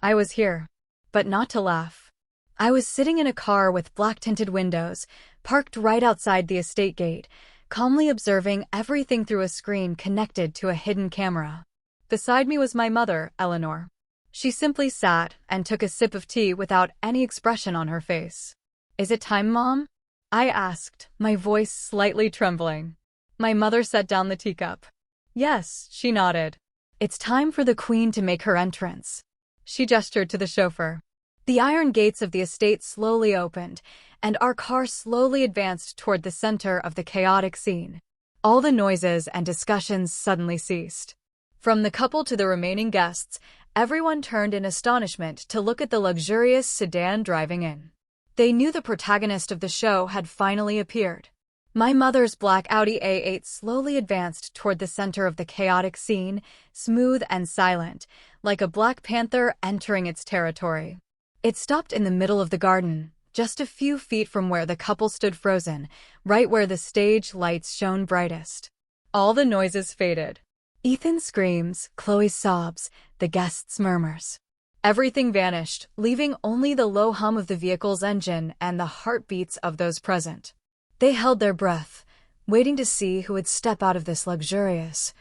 I was here. But not to laugh. I was sitting in a car with black-tinted windows, parked right outside the estate gate, calmly observing everything through a screen connected to a hidden camera. Beside me was my mother, Eleanor. She simply sat and took a sip of tea without any expression on her face. "Is it time, Mom?" I asked, my voice slightly trembling. My mother set down the teacup. "Yes," she nodded. "It's time for the Queen to make her entrance." She gestured to the chauffeur. The iron gates of the estate slowly opened, and our car slowly advanced toward the center of the chaotic scene. All the noises and discussions suddenly ceased. From the couple to the remaining guests, everyone turned in astonishment to look at the luxurious sedan driving in. They knew the protagonist of the show had finally appeared. My mother's black Audi A8 slowly advanced toward the center of the chaotic scene, smooth and silent, like a black panther entering its territory. It stopped in the middle of the garden, just a few feet from where the couple stood frozen, right where the stage lights shone brightest. All the noises faded. Ethan's screams, Chloe's sobs, the guests' murmurs. Everything vanished, leaving only the low hum of the vehicle's engine and the heartbeats of those present. They held their breath, waiting to see who would step out of this luxurious,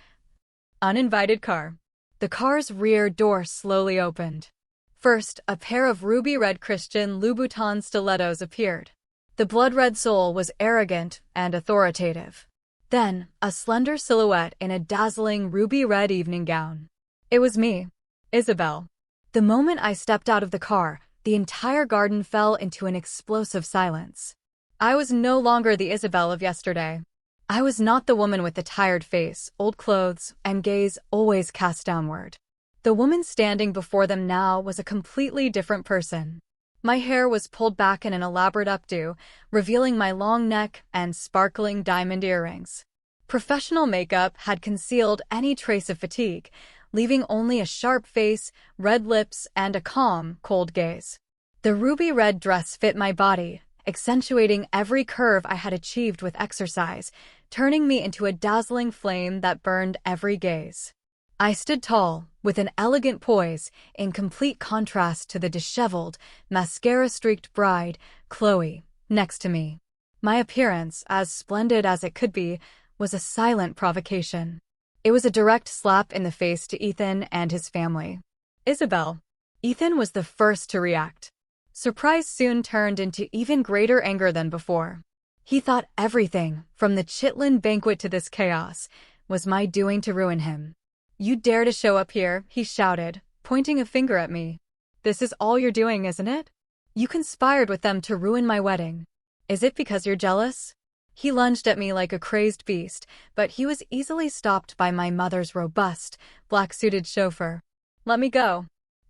uninvited car. The car's rear door slowly opened. First, a pair of ruby-red Christian Louboutin stilettos appeared. The blood-red sole was arrogant and authoritative. Then, a slender silhouette in a dazzling ruby-red evening gown. It was me, Isabel. The moment I stepped out of the car, the entire garden fell into an explosive silence. I was no longer the Isabel of yesterday. I was not the woman with the tired face, old clothes, and gaze always cast downward. The woman standing before them now was a completely different person. My hair was pulled back in an elaborate updo, revealing my long neck and sparkling diamond earrings. Professional makeup had concealed any trace of fatigue, leaving only a sharp face, red lips, and a calm, cold gaze. The ruby-red dress fit my body, accentuating every curve I had achieved with exercise, turning me into a dazzling flame that burned every gaze. I stood tall, with an elegant poise, in complete contrast to the disheveled, mascara-streaked bride, Chloe, next to me. My appearance, as splendid as it could be, was a silent provocation. It was a direct slap in the face to Ethan and his family. Isabel. Ethan was the first to react. Surprise soon turned into even greater anger than before. He thought everything, from the Chitlin banquet to this chaos, was my doing to ruin him. "You dare to show up here," he shouted, pointing a finger at me. "This is all you're doing, isn't it? You conspired with them to ruin my wedding. Is it because you're jealous?" He lunged at me like a crazed beast, but he was easily stopped by my mother's robust, black-suited chauffeur. "Let me go.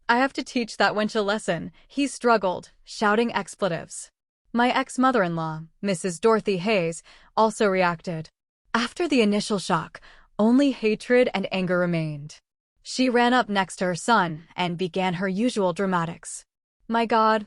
I have to teach that wench a lesson," he struggled, shouting expletives. My ex-mother-in-law, Mrs. Dorothy Hayes, also reacted. After the initial shock, only hatred and anger remained. She ran up next to her son and began her usual dramatics. My God,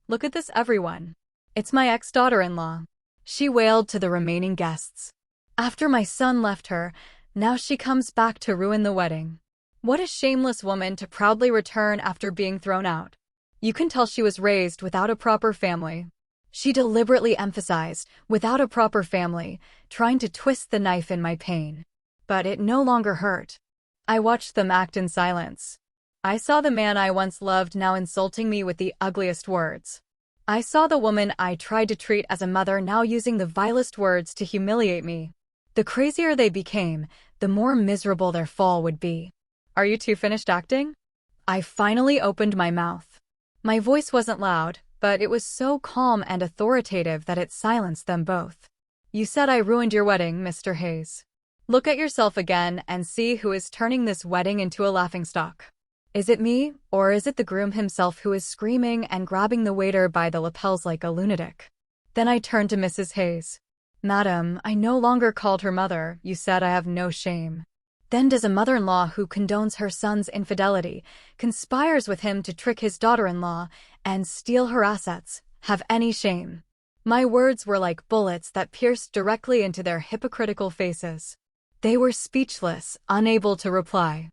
look at this, everyone. It's my ex-daughter-in-law," she wailed to the remaining guests. "After my son left her, now she comes back to ruin the wedding. What a shameless woman to proudly return after being thrown out. You can tell she was raised without a proper family." She deliberately emphasized, "without a proper family," trying to twist the knife in my pain. But it no longer hurt. I watched them act in silence. I saw the man I once loved now insulting me with the ugliest words. I saw the woman I tried to treat as a mother now using the vilest words to humiliate me. The crazier they became, the more miserable their fall would be. "Are you two finished acting?" I finally opened my mouth. My voice wasn't loud, but it was so calm and authoritative that it silenced them both. "You said I ruined your wedding, Mr. Hayes. Look at yourself again and see who is turning this wedding into a laughingstock. Is it me, or is it the groom himself who is screaming and grabbing the waiter by the lapels like a lunatic?" Then I turned to Mrs. Hayes. "Madam, I no longer called her mother. You said I have no shame. Then does a mother-in-law who condones her son's infidelity, conspires with him to trick his daughter-in-law, and steal her assets, have any shame?" My words were like bullets that pierced directly into their hypocritical faces. They were speechless, unable to reply.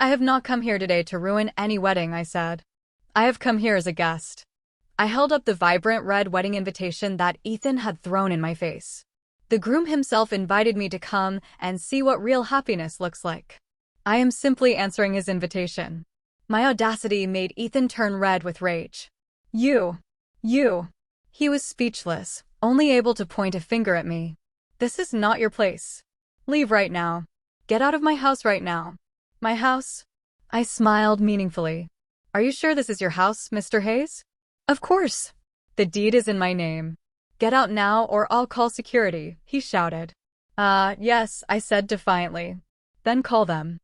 "I have not come here today to ruin any wedding," I said. "I have come here as a guest." I held up the vibrant red wedding invitation that Ethan had thrown in my face. The groom himself invited me to come and see what real happiness looks like. I am simply answering his invitation. My audacity made Ethan turn red with rage. You. He was speechless, only able to point a finger at me. "This is not your place. Leave right now. Get out of my house right now." "My house?" I smiled meaningfully. Are you sure this is your house, Mr. Hayes? Of course. The deed is in my name. Get out now or I'll call security, he shouted. Yes, I said defiantly. Then call them.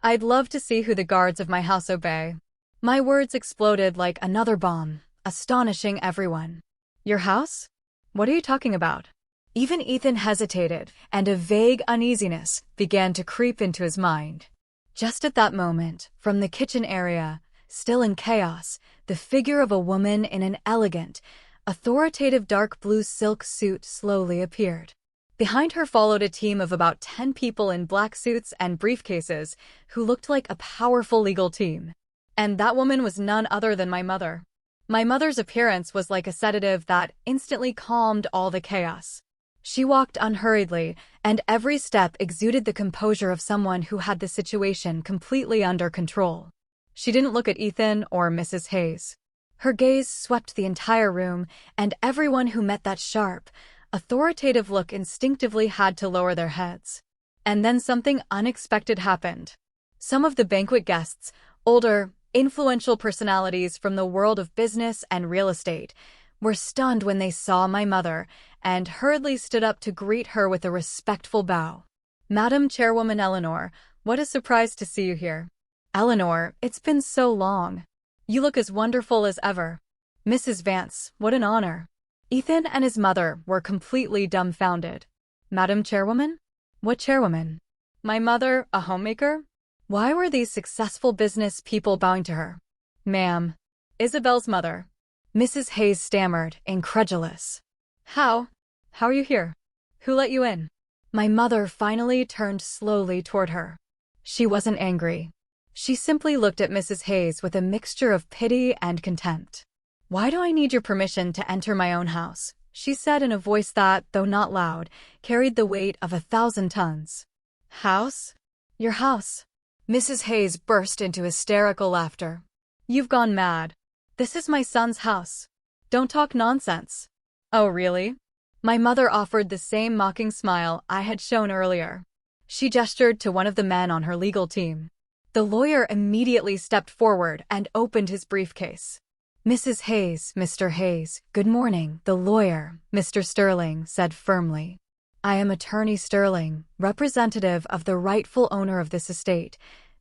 I'd love to see who the guards of my house obey. My words exploded like another bomb, astonishing everyone. Your house? What are you talking about? Even Ethan hesitated, and a vague uneasiness began to creep into his mind. Just at that moment, from the kitchen area, still in chaos, the figure of a woman in an elegant, authoritative dark blue silk suit slowly appeared. Behind her followed a team of about 10 people in black suits and briefcases who looked like a powerful legal team. And that woman was none other than my mother. My mother's appearance was like a sedative that instantly calmed all the chaos. She walked unhurriedly, and every step exuded the composure of someone who had the situation completely under control. She didn't look at Ethan or Mrs. Hayes. Her gaze swept the entire room, and everyone who met that sharp, authoritative look instinctively had to lower their heads. And then something unexpected happened. Some of the banquet guests, older, influential personalities from the world of business and real estate, were stunned when they saw my mother and hurriedly stood up to greet her with a respectful bow. Madam Chairwoman Eleanor, what a surprise to see you here. Eleanor, it's been so long. You look as wonderful as ever. Mrs. Vance, what an honor. Ethan and his mother were completely dumbfounded. Madam Chairwoman? What chairwoman? My mother, a homemaker? Why were these successful business people bowing to her? Ma'am. Isabel's mother. Mrs. Hayes stammered, incredulous. How are you here? Who let you in? My mother finally turned slowly toward her. She wasn't angry. She simply looked at Mrs. Hayes with a mixture of pity and contempt. Why do I need your permission to enter my own house? She said in a voice that, though not loud, carried the weight of 1,000 tons. House? Your house. Mrs. Hayes burst into hysterical laughter. You've gone mad. This is my son's house. Don't talk nonsense. Oh, really? My mother offered the same mocking smile I had shown earlier. She gestured to one of the men on her legal team. The lawyer immediately stepped forward and opened his briefcase. Mrs. Hayes, Mr. Hayes, good morning, the lawyer, Mr. Sterling, said firmly. I am Attorney Sterling, representative of the rightful owner of this estate,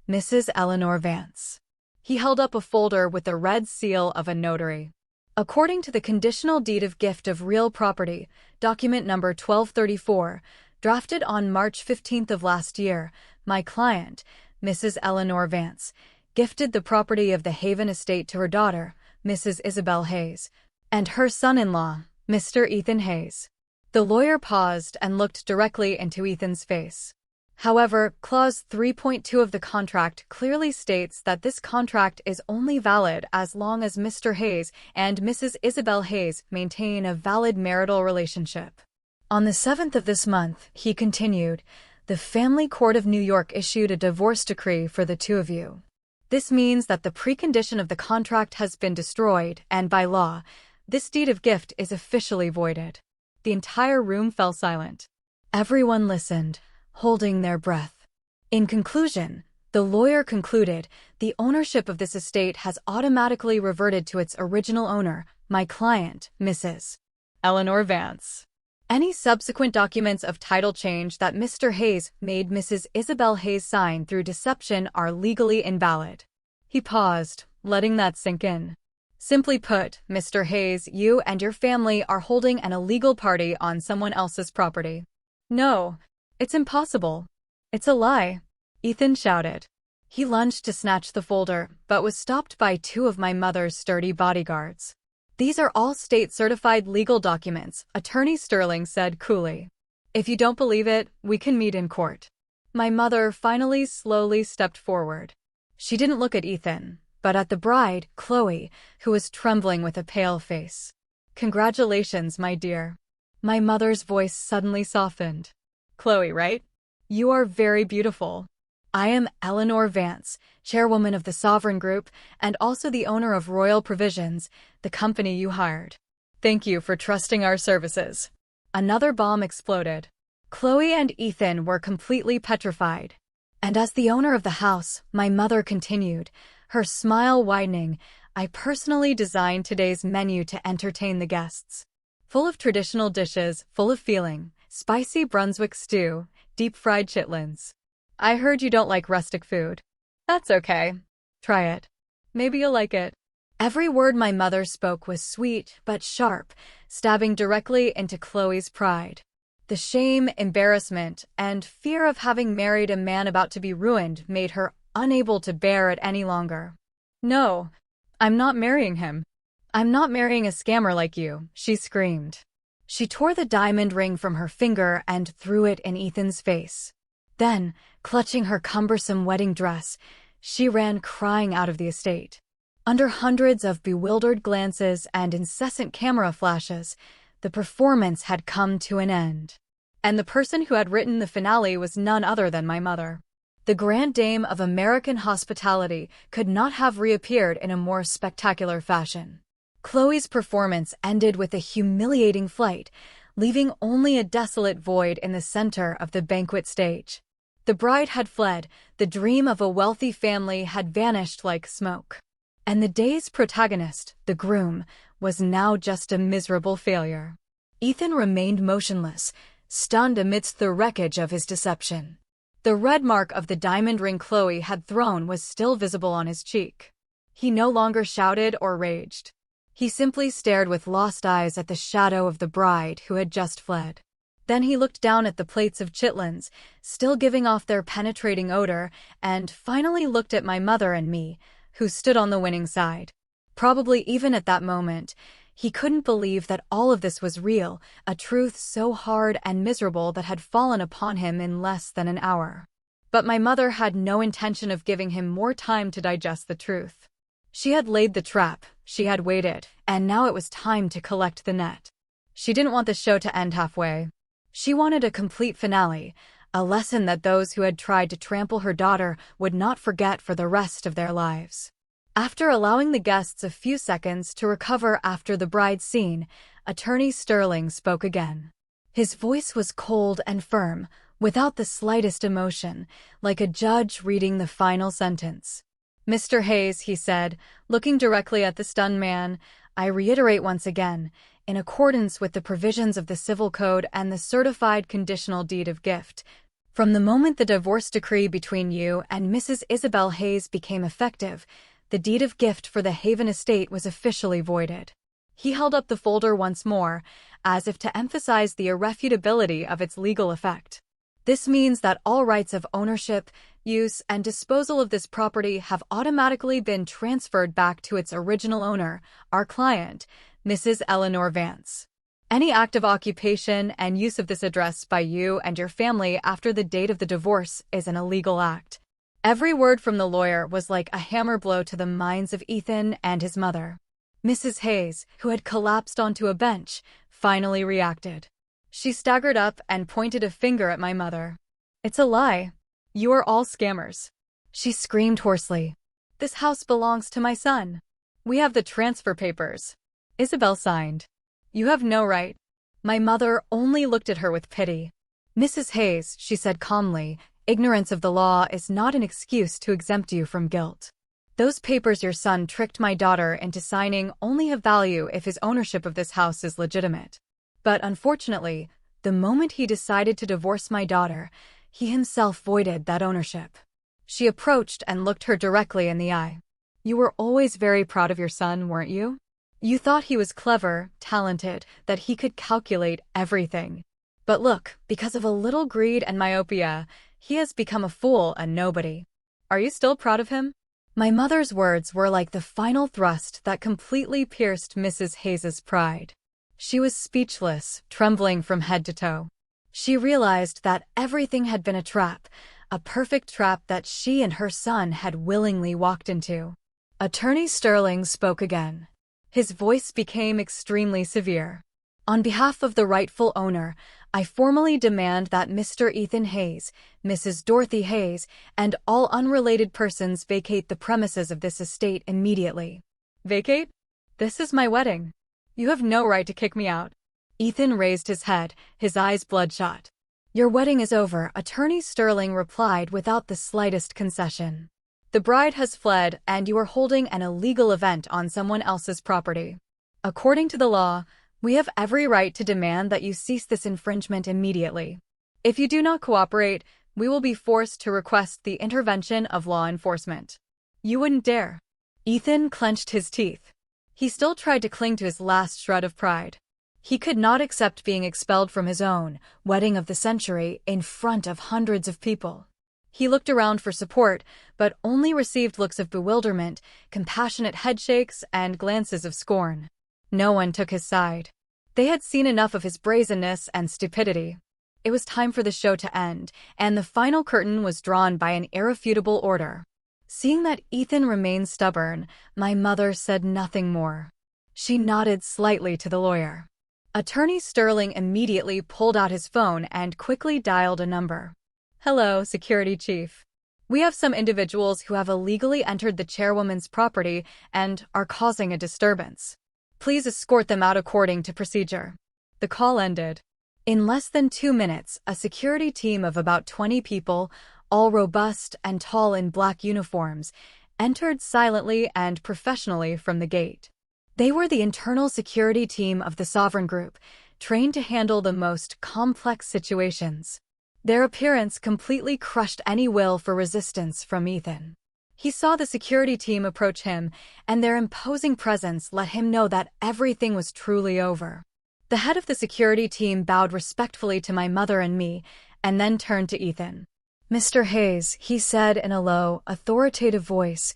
Mrs. Eleanor Vance. He held up a folder with the red seal of a notary. According to the Conditional Deed of Gift of Real Property, document number 1234, drafted on March 15th of last year, my client, Mrs. Eleanor Vance, gifted the property of the Haven Estate to her daughter, Mrs. Isabel Hayes, and her son-in-law, Mr. Ethan Hayes. The lawyer paused and looked directly into Ethan's face. However, Clause 3.2 of the contract clearly states that this contract is only valid as long as Mr. Hayes and Mrs. Isabel Hayes maintain a valid marital relationship. On the 7th of this month, he continued, the Family Court of New York issued a divorce decree for the two of you. This means that the precondition of the contract has been destroyed, and by law, this deed of gift is officially voided. The entire room fell silent. Everyone listened, holding their breath. In conclusion, the lawyer concluded, the ownership of this estate has automatically reverted to its original owner, my client, Mrs. Eleanor Vance. Any subsequent documents of title change that Mr. Hayes made Mrs. Isabel Hayes sign through deception are legally invalid. He paused, letting that sink in. Simply put, Mr. Hayes, you and your family are holding an illegal party on someone else's property. No, it's impossible. It's a lie, Ethan shouted. He lunged to snatch the folder, but was stopped by two of my mother's sturdy bodyguards. These are all state-certified legal documents, Attorney Sterling said coolly. If you don't believe it, we can meet in court. My mother finally slowly stepped forward. She didn't look at Ethan, but at the bride, Chloe, who was trembling with a pale face. Congratulations, my dear. My mother's voice suddenly softened. Chloe, right? You are very beautiful. I am Eleanor Vance, chairwoman of the Sovereign Group, and also the owner of Royal Provisions, the company you hired. Thank you for trusting our services. Another bomb exploded. Chloe and Ethan were completely petrified. And as the owner of the house, my mother continued, her smile widening. "I personally designed today's menu to entertain the guests. Full of traditional dishes, full of feeling, spicy Brunswick stew, deep-fried chitlins. I heard you don't like rustic food. That's okay. Try it. Maybe you'll like it." Every word my mother spoke was sweet but sharp, stabbing directly into Chloe's pride. The shame, embarrassment, and fear of having married a man about to be ruined made her unable to bear it any longer. "No, I'm not marrying him. I'm not marrying a scammer like you," she screamed. She tore the diamond ring from her finger and threw it in Ethan's face. Then, clutching her cumbersome wedding dress, she ran crying out of the estate. Under hundreds of bewildered glances and incessant camera flashes, the performance had come to an end. And the person who had written the finale was none other than my mother. The grand dame of American hospitality could not have reappeared in a more spectacular fashion. Chloe's performance ended with a humiliating flight, leaving only a desolate void in the center of the banquet stage. The bride had fled, the dream of a wealthy family had vanished like smoke. And the day's protagonist, the groom, was now just a miserable failure. Ethan remained motionless, stunned amidst the wreckage of his deception. The red mark of the diamond ring Chloe had thrown was still visible on his cheek. He no longer shouted or raged. He simply stared with lost eyes at the shadow of the bride who had just fled. Then he looked down at the plates of chitlins, still giving off their penetrating odor, and finally looked at my mother and me, who stood on the winning side. Probably even at that moment, he couldn't believe that all of this was real, a truth so hard and miserable that had fallen upon him in less than an hour. But my mother had no intention of giving him more time to digest the truth. She had laid the trap, she had waited, and now it was time to collect the net. She didn't want the show to end halfway. She wanted a complete finale, a lesson that those who had tried to trample her daughter would not forget for the rest of their lives. After allowing the guests a few seconds to recover after the bride's scene, Attorney Sterling spoke again. His voice was cold and firm, without the slightest emotion, like a judge reading the final sentence. "Mr. Hayes," he said, looking directly at the stunned man, "I reiterate once again, in accordance with the provisions of the Civil Code and the certified conditional deed of gift, from the moment the divorce decree between you and Mrs. Isabel Hayes became effective, the deed of gift for the Haven estate was officially voided." He held up the folder once more, as if to emphasize the irrefutability of its legal effect. "This means that all rights of ownership, use, and disposal of this property have automatically been transferred back to its original owner, our client, Mrs. Eleanor Vance. Any act of occupation and use of this address by you and your family after the date of the divorce is an illegal act." Every word from the lawyer was like a hammer blow to the minds of Ethan and his mother. Mrs. Hayes, who had collapsed onto a bench, finally reacted. She staggered up and pointed a finger at my mother. "It's a lie. You are all scammers," she screamed hoarsely. "This house belongs to my son. We have the transfer papers. Isabel signed. You have no right." My mother only looked at her with pity. "Mrs. Hayes," she said calmly, "ignorance of the law is not an excuse to exempt you from guilt. Those papers your son tricked my daughter into signing only have value if his ownership of this house is legitimate. But unfortunately, the moment he decided to divorce my daughter, he himself voided that ownership." She approached and looked her directly in the eye. "You were always very proud of your son, weren't you? You thought he was clever, talented, that he could calculate everything. But look, because of a little greed and myopia, he has become a fool and nobody. Are you still proud of him?" My mother's words were like the final thrust that completely pierced Mrs. Hayes's pride. She was speechless, trembling from head to toe. She realized that everything had been a trap, a perfect trap that she and her son had willingly walked into. Attorney Sterling spoke again. His voice became extremely severe. "On behalf of the rightful owner, I formally demand that Mr. Ethan Hayes, Mrs. Dorothy Hayes, and all unrelated persons vacate the premises of this estate immediately." "Vacate? This is my wedding. You have no right to kick me out." Ethan raised his head, his eyes bloodshot. "Your wedding is over," Attorney Sterling replied without the slightest concession. The bride has fled, and you are holding an illegal event on someone else's property. According to the law, we have every right to demand that you cease this infringement immediately. If you do not cooperate, we will be forced to request the intervention of law enforcement. You wouldn't dare. Ethan clenched his teeth. He still tried to cling to his last shred of pride. He could not accept being expelled from his own wedding of the century in front of hundreds of people. He looked around for support, but only received looks of bewilderment, compassionate headshakes, and glances of scorn. No one took his side. They had seen enough of his brazenness and stupidity. It was time for the show to end, and the final curtain was drawn by an irrefutable order. Seeing that Ethan remained stubborn, my mother said nothing more. She nodded slightly to the lawyer. Attorney Sterling immediately pulled out his phone and quickly dialed a number. "Hello, Security Chief. We have some individuals who have illegally entered the chairwoman's property and are causing a disturbance. Please escort them out according to procedure." The call ended. In less than 2 minutes, a security team of about 20 people, all robust and tall in black uniforms, entered silently and professionally from the gate. They were the internal security team of the Sovereign Group, trained to handle the most complex situations. Their appearance completely crushed any will for resistance from Ethan. He saw the security team approach him, and their imposing presence let him know that everything was truly over. The head of the security team bowed respectfully to my mother and me, and then turned to Ethan. "Mr. Hayes," he said in a low, authoritative voice,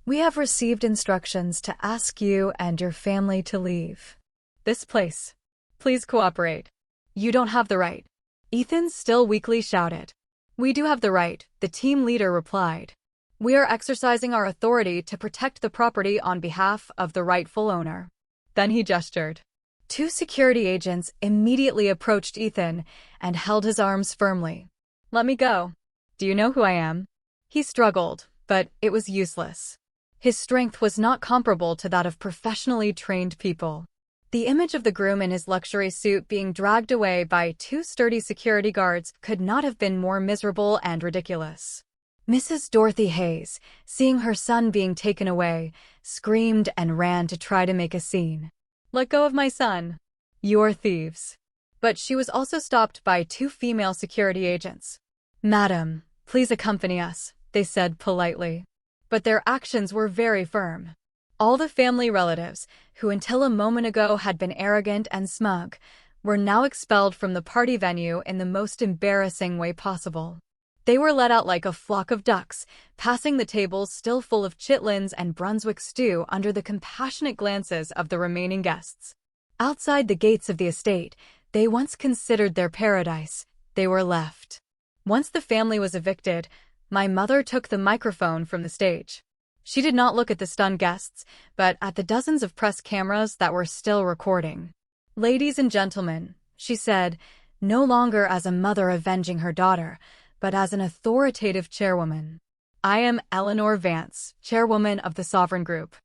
"we have received instructions to ask you and your family to leave this place. Please cooperate." "You don't have the right," Ethan still weakly shouted. "We do have the right," the team leader replied. "We are exercising our authority to protect the property on behalf of the rightful owner." Then he gestured. 2 security agents immediately approached Ethan and held his arms firmly. "Let me go. Do you know who I am?" He struggled, but it was useless. His strength was not comparable to that of professionally trained people. The image of the groom in his luxury suit being dragged away by 2 sturdy security guards could not have been more miserable and ridiculous. Mrs. Dorothy Hayes, seeing her son being taken away, screamed and ran to try to make a scene. "Let go of my son. You're thieves." But she was also stopped by 2 female security agents. "Madam, please accompany us," they said politely. But their actions were very firm. All the family relatives, who until a moment ago had been arrogant and smug, were now expelled from the party venue in the most embarrassing way possible. They were let out like a flock of ducks, passing the tables still full of chitlins and Brunswick stew under the compassionate glances of the remaining guests. Outside the gates of the estate, they once considered their paradise, they were left. Once the family was evicted, my mother took the microphone from the stage. She did not look at the stunned guests, but at the dozens of press cameras that were still recording. "Ladies and gentlemen," she said, no longer as a mother avenging her daughter, but as an authoritative chairwoman. "I am Eleanor Vance, chairwoman of the Sovereign Group.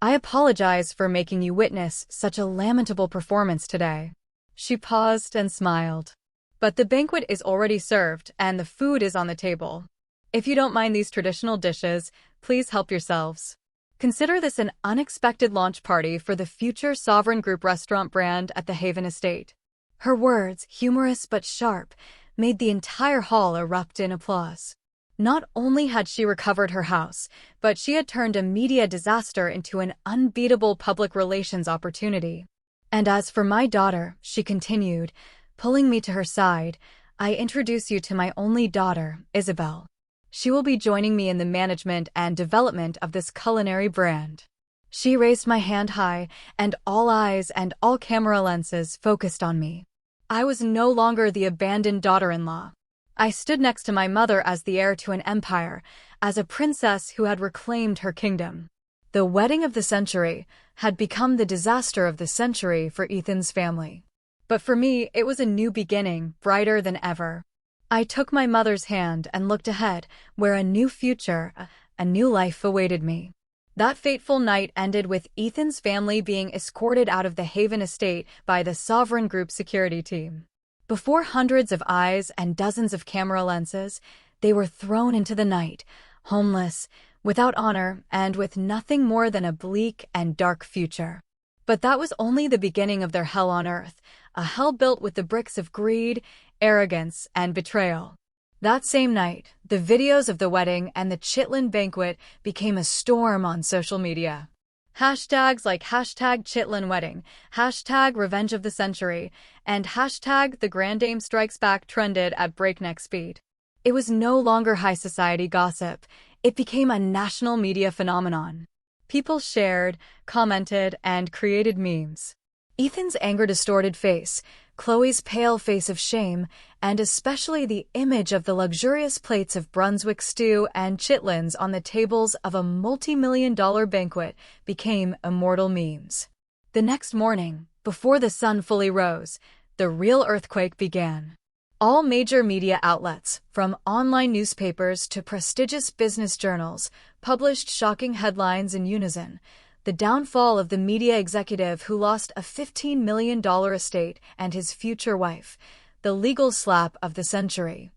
I apologize for making you witness such a lamentable performance today." She paused and smiled. "But the banquet is already served, and the food is on the table. If you don't mind these traditional dishes, please help yourselves. Consider this an unexpected launch party for the future Sovereign Group restaurant brand at the Haven Estate." Her words, humorous but sharp, made the entire hall erupt in applause. Not only had she recovered her house, but she had turned a media disaster into an unbeatable public relations opportunity. "And as for my daughter," she continued, pulling me to her side, "I introduce you to my only daughter, Isabel. She will be joining me in the management and development of this culinary brand." She raised my hand high, and all eyes and all camera lenses focused on me. I was no longer the abandoned daughter-in-law. I stood next to my mother as the heir to an empire, as a princess who had reclaimed her kingdom. The wedding of the century had become the disaster of the century for Ethan's family. But for me, it was a new beginning, brighter than ever. I took my mother's hand and looked ahead, where a new future, a new life awaited me. That fateful night ended with Ethan's family being escorted out of the Haven Estate by the Sovereign Group security team. Before hundreds of eyes and dozens of camera lenses, they were thrown into the night, homeless, without honor and with nothing more than a bleak and dark future. But that was only the beginning of their hell on earth, a hell built with the bricks of greed, arrogance, and betrayal. That same night, the videos of the wedding and the Chitlin banquet became a storm on social media. Hashtags like #ChitlinWedding, #Revenge of the Century, and #The Grand Dame Strikes Back trended at breakneck speed. It was no longer high society gossip. It became a national media phenomenon. People shared, commented, and created memes. Ethan's anger-distorted face, Chloe's pale face of shame, and especially the image of the luxurious plates of Brunswick stew and chitlins on the tables of a multi-million-dollar banquet became immortal memes. The next morning, before the sun fully rose, the real earthquake began. All major media outlets, from online newspapers to prestigious business journals, published shocking headlines in unison. The downfall of the media executive who lost a $15 million estate and his future wife, the legal slap of the century,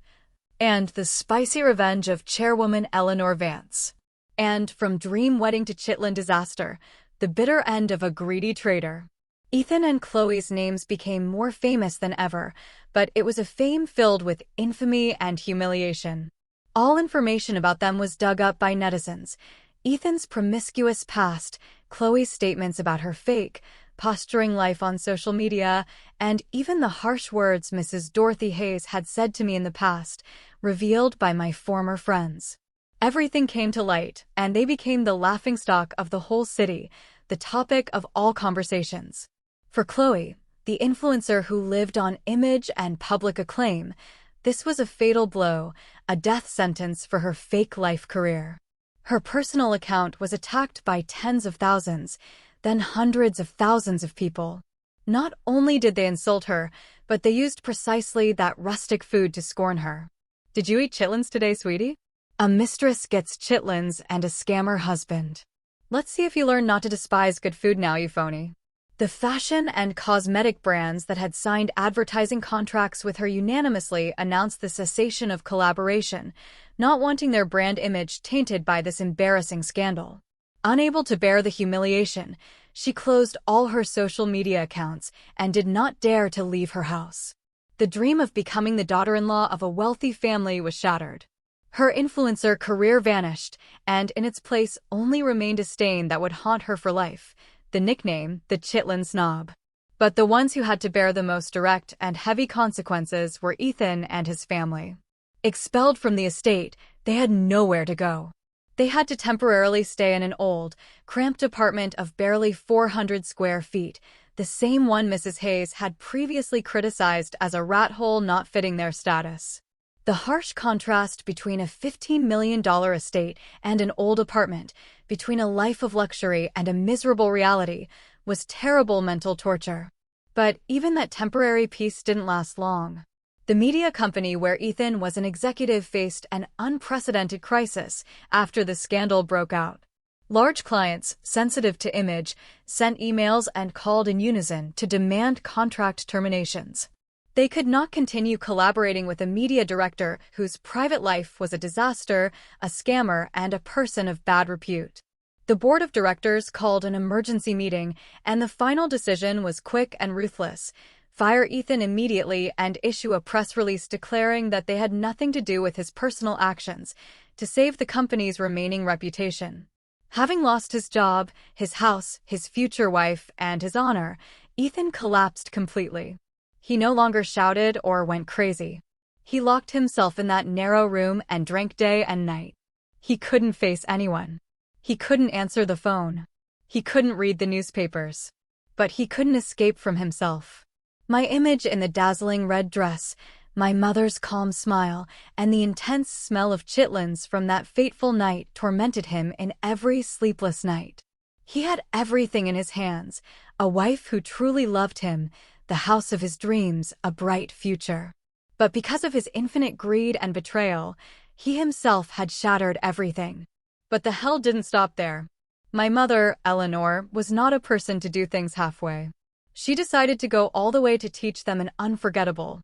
and the spicy revenge of chairwoman Eleanor Vance. And from dream wedding to Chitlin disaster, the bitter end of a greedy traitor. Ethan and Chloe's names became more famous than ever, but it was a fame filled with infamy and humiliation. All information about them was dug up by netizens. Ethan's promiscuous past, Chloe's statements about her fake, posturing life on social media, and even the harsh words Mrs. Dorothy Hayes had said to me in the past, revealed by my former friends. Everything came to light, and they became the laughingstock of the whole city, the topic of all conversations. For Chloe, the influencer who lived on image and public acclaim, this was a fatal blow, a death sentence for her fake life career. Her personal account was attacked by tens of thousands, then hundreds of thousands of people. Not only did they insult her, but they used precisely that rustic food to scorn her. Did you eat chitlins today, sweetie? A mistress gets chitlins and a scammer husband. Let's see if you learn not to despise good food now, you phony. The fashion and cosmetic brands that had signed advertising contracts with her unanimously announced the cessation of collaboration, not wanting their brand image tainted by this embarrassing scandal. Unable to bear the humiliation, she closed all her social media accounts and did not dare to leave her house. The dream of becoming the daughter-in-law of a wealthy family was shattered. Her influencer career vanished, and in its place only remained a stain that would haunt her for life. The nickname, the Chitlin Snob. But the ones who had to bear the most direct and heavy consequences were Ethan and his family. Expelled from the estate, they had nowhere to go. They had to temporarily stay in an old, cramped apartment of barely 400 square feet, the same one Mrs. Hayes had previously criticized as a rat hole not fitting their status. The harsh contrast between a $15 million estate and an old apartment, between a life of luxury and a miserable reality, was terrible mental torture. But even that temporary peace didn't last long. The media company where Ethan was an executive faced an unprecedented crisis after the scandal broke out. Large clients, sensitive to image, sent emails and called in unison to demand contract terminations. They could not continue collaborating with a media director whose private life was a disaster, a scammer, and a person of bad repute. The board of directors called an emergency meeting, and the final decision was quick and ruthless. Fire Ethan immediately and issue a press release declaring that they had nothing to do with his personal actions, to save the company's remaining reputation. Having lost his job, his house, his future wife, and his honor, Ethan collapsed completely. He no longer shouted or went crazy. He locked himself in that narrow room and drank day and night. He couldn't face anyone. He couldn't answer the phone. He couldn't read the newspapers. But he couldn't escape from himself. My image in the dazzling red dress, my mother's calm smile, and the intense smell of chitlins from that fateful night tormented him in every sleepless night. He had everything in his hands, a wife who truly loved him, the house of his dreams, a bright future. But because of his infinite greed and betrayal, he himself had shattered everything. But the hell didn't stop there. My mother, Eleanor, was not a person to do things halfway. She decided to go all the way to teach them an unforgettable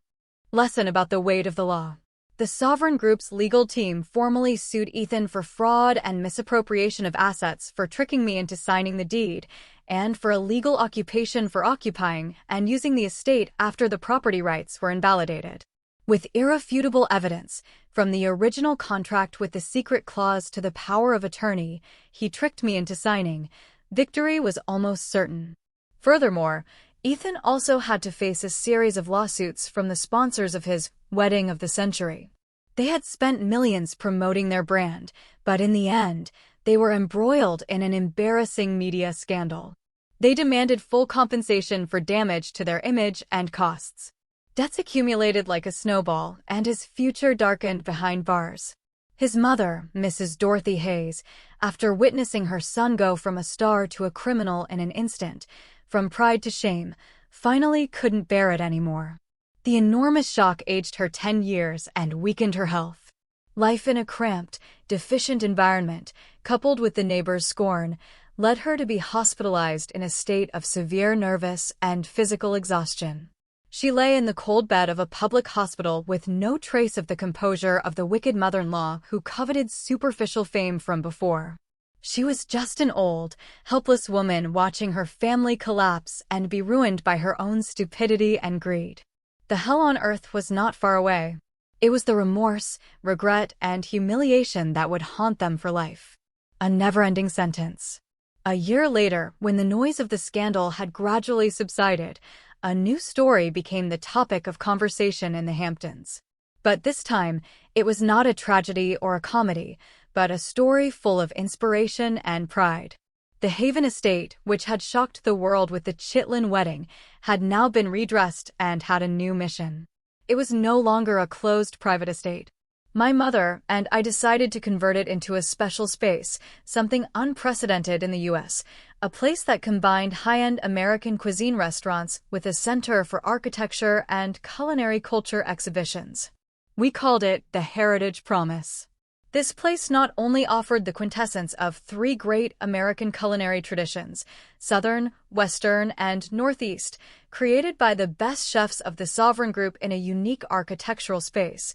lesson about the weight of the law. The Sovereign Group's legal team formally sued Ethan for fraud and misappropriation of assets for tricking me into signing the deed, and for illegal occupation for occupying and using the estate after the property rights were invalidated. With irrefutable evidence, from the original contract with the secret clause to the power of attorney he tricked me into signing, victory was almost certain. Furthermore, Ethan also had to face a series of lawsuits from the sponsors of his wedding of the century. They had spent millions promoting their brand, but in the end, they were embroiled in an embarrassing media scandal. They demanded full compensation for damage to their image and costs. Debts accumulated like a snowball, and his future darkened behind bars. His mother, Mrs. Dorothy Hayes, after witnessing her son go from a star to a criminal in an instant, from pride to shame, finally couldn't bear it anymore. The enormous shock aged her 10 years and weakened her health. Life in a cramped, deficient environment, coupled with the neighbors' scorn, led her to be hospitalized in a state of severe nervous and physical exhaustion. She lay in the cold bed of a public hospital with no trace of the composure of the wicked mother-in-law who coveted superficial fame from before. She was just an old, helpless woman watching her family collapse and be ruined by her own stupidity and greed. The hell on earth was not far away. It was the remorse, regret, and humiliation that would haunt them for life. A never-ending sentence. A year later, when the noise of the scandal had gradually subsided, a new story became the topic of conversation in the Hamptons. But this time, it was not a tragedy or a comedy, but a story full of inspiration and pride. The Haven estate, which had shocked the world with the Chitlin wedding, had now been redressed and had a new mission. It was no longer a closed private estate. My mother and I decided to convert it into a special space, something unprecedented in the U.S., a place that combined high-end American cuisine restaurants with a center for architecture and culinary culture exhibitions. We called it the Heritage Promise. This place not only offered the quintessence of 3 great American culinary traditions, Southern, Western, and Northeast, created by the best chefs of the Sovereign Group in a unique architectural space,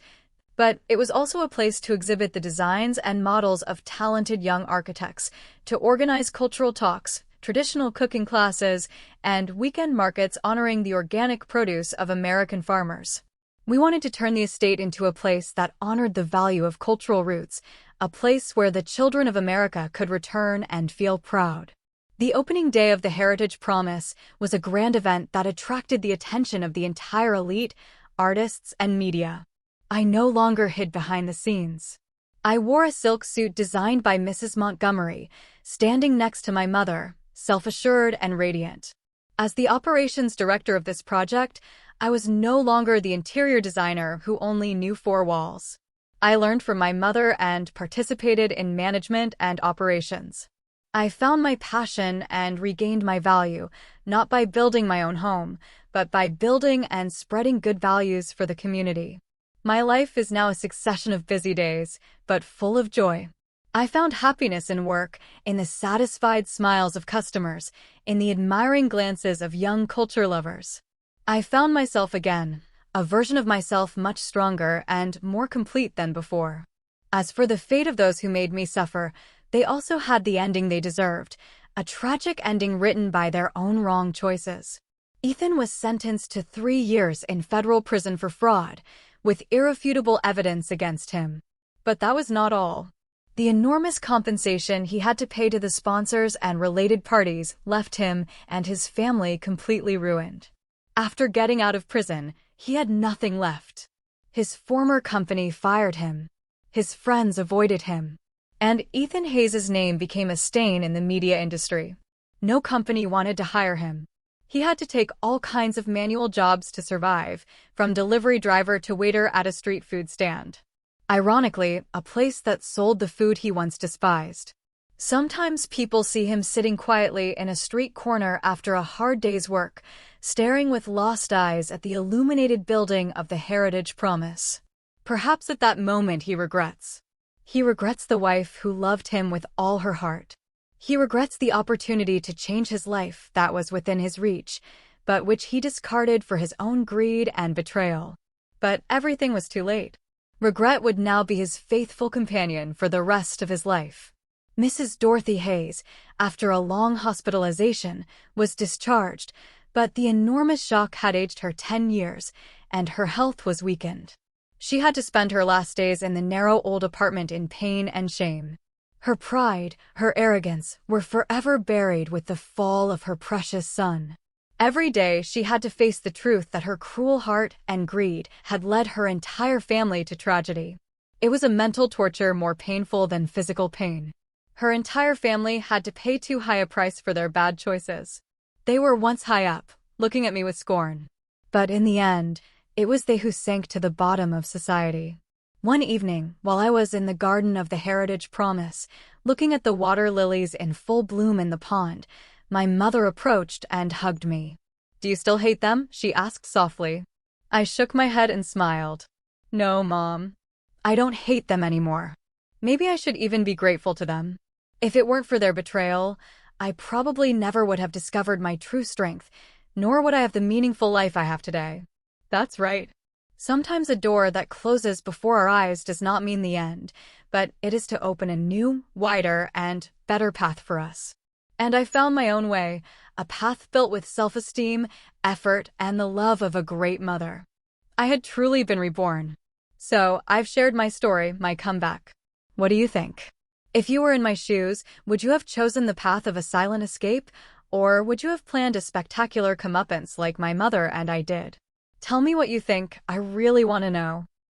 but it was also a place to exhibit the designs and models of talented young architects, to organize cultural talks, traditional cooking classes, and weekend markets honoring the organic produce of American farmers. We wanted to turn the estate into a place that honored the value of cultural roots, a place where the children of America could return and feel proud. The opening day of the Heritage Promise was a grand event that attracted the attention of the entire elite, artists, and media. I no longer hid behind the scenes. I wore a silk suit designed by Mrs. Montgomery, standing next to my mother, self-assured and radiant. As the operations director of this project, I was no longer the interior designer who only knew 4 walls. I learned from my mother and participated in management and operations. I found my passion and regained my value, not by building my own home, but by building and spreading good values for the community. My life is now a succession of busy days, but full of joy. I found happiness in work, in the satisfied smiles of customers, in the admiring glances of young culture lovers. I found myself again, a version of myself much stronger and more complete than before. As for the fate of those who made me suffer, they also had the ending they deserved, a tragic ending written by their own wrong choices. Ethan was sentenced to 3 years in federal prison for fraud, with irrefutable evidence against him. But that was not all. The enormous compensation he had to pay to the sponsors and related parties left him and his family completely ruined. After getting out of prison, he had nothing left. His former company fired him. His friends avoided him. And Ethan Hayes' name became a stain in the media industry. No company wanted to hire him. He had to take all kinds of manual jobs to survive, from delivery driver to waiter at a street food stand. Ironically, a place that sold the food he once despised. Sometimes people see him sitting quietly in a street corner after a hard day's work, staring with lost eyes at the illuminated building of the Heritage Promise. Perhaps at that moment he regrets. He regrets the wife who loved him with all her heart. He regrets the opportunity to change his life that was within his reach, but which he discarded for his own greed and betrayal. But everything was too late. Regret would now be his faithful companion for the rest of his life. Mrs. Dorothy Hayes, after a long hospitalization, was discharged, but the enormous shock had aged her 10 years, and her health was weakened. She had to spend her last days in the narrow old apartment in pain and shame. Her pride, her arrogance, were forever buried with the fall of her precious son. Every day she had to face the truth that her cruel heart and greed had led her entire family to tragedy. It was a mental torture more painful than physical pain. Her entire family had to pay too high a price for their bad choices. They were once high up, looking at me with scorn. But in the end, it was they who sank to the bottom of society. One evening, while I was in the garden of the Heritage Promise, looking at the water lilies in full bloom in the pond, my mother approached and hugged me. "Do you still hate them?" she asked softly. I shook my head and smiled. "No, Mom. I don't hate them anymore. Maybe I should even be grateful to them. If it weren't for their betrayal, I probably never would have discovered my true strength, nor would I have the meaningful life I have today." That's right. Sometimes a door that closes before our eyes does not mean the end, but it is to open a new, wider, and better path for us. And I found my own way, a path built with self-esteem, effort, and the love of a great mother. I had truly been reborn. So, I've shared my story, my comeback. What do you think? If you were in my shoes, would you have chosen the path of a silent escape, or would you have planned a spectacular comeuppance like my mother and I did? Tell me what you think, I really want to know.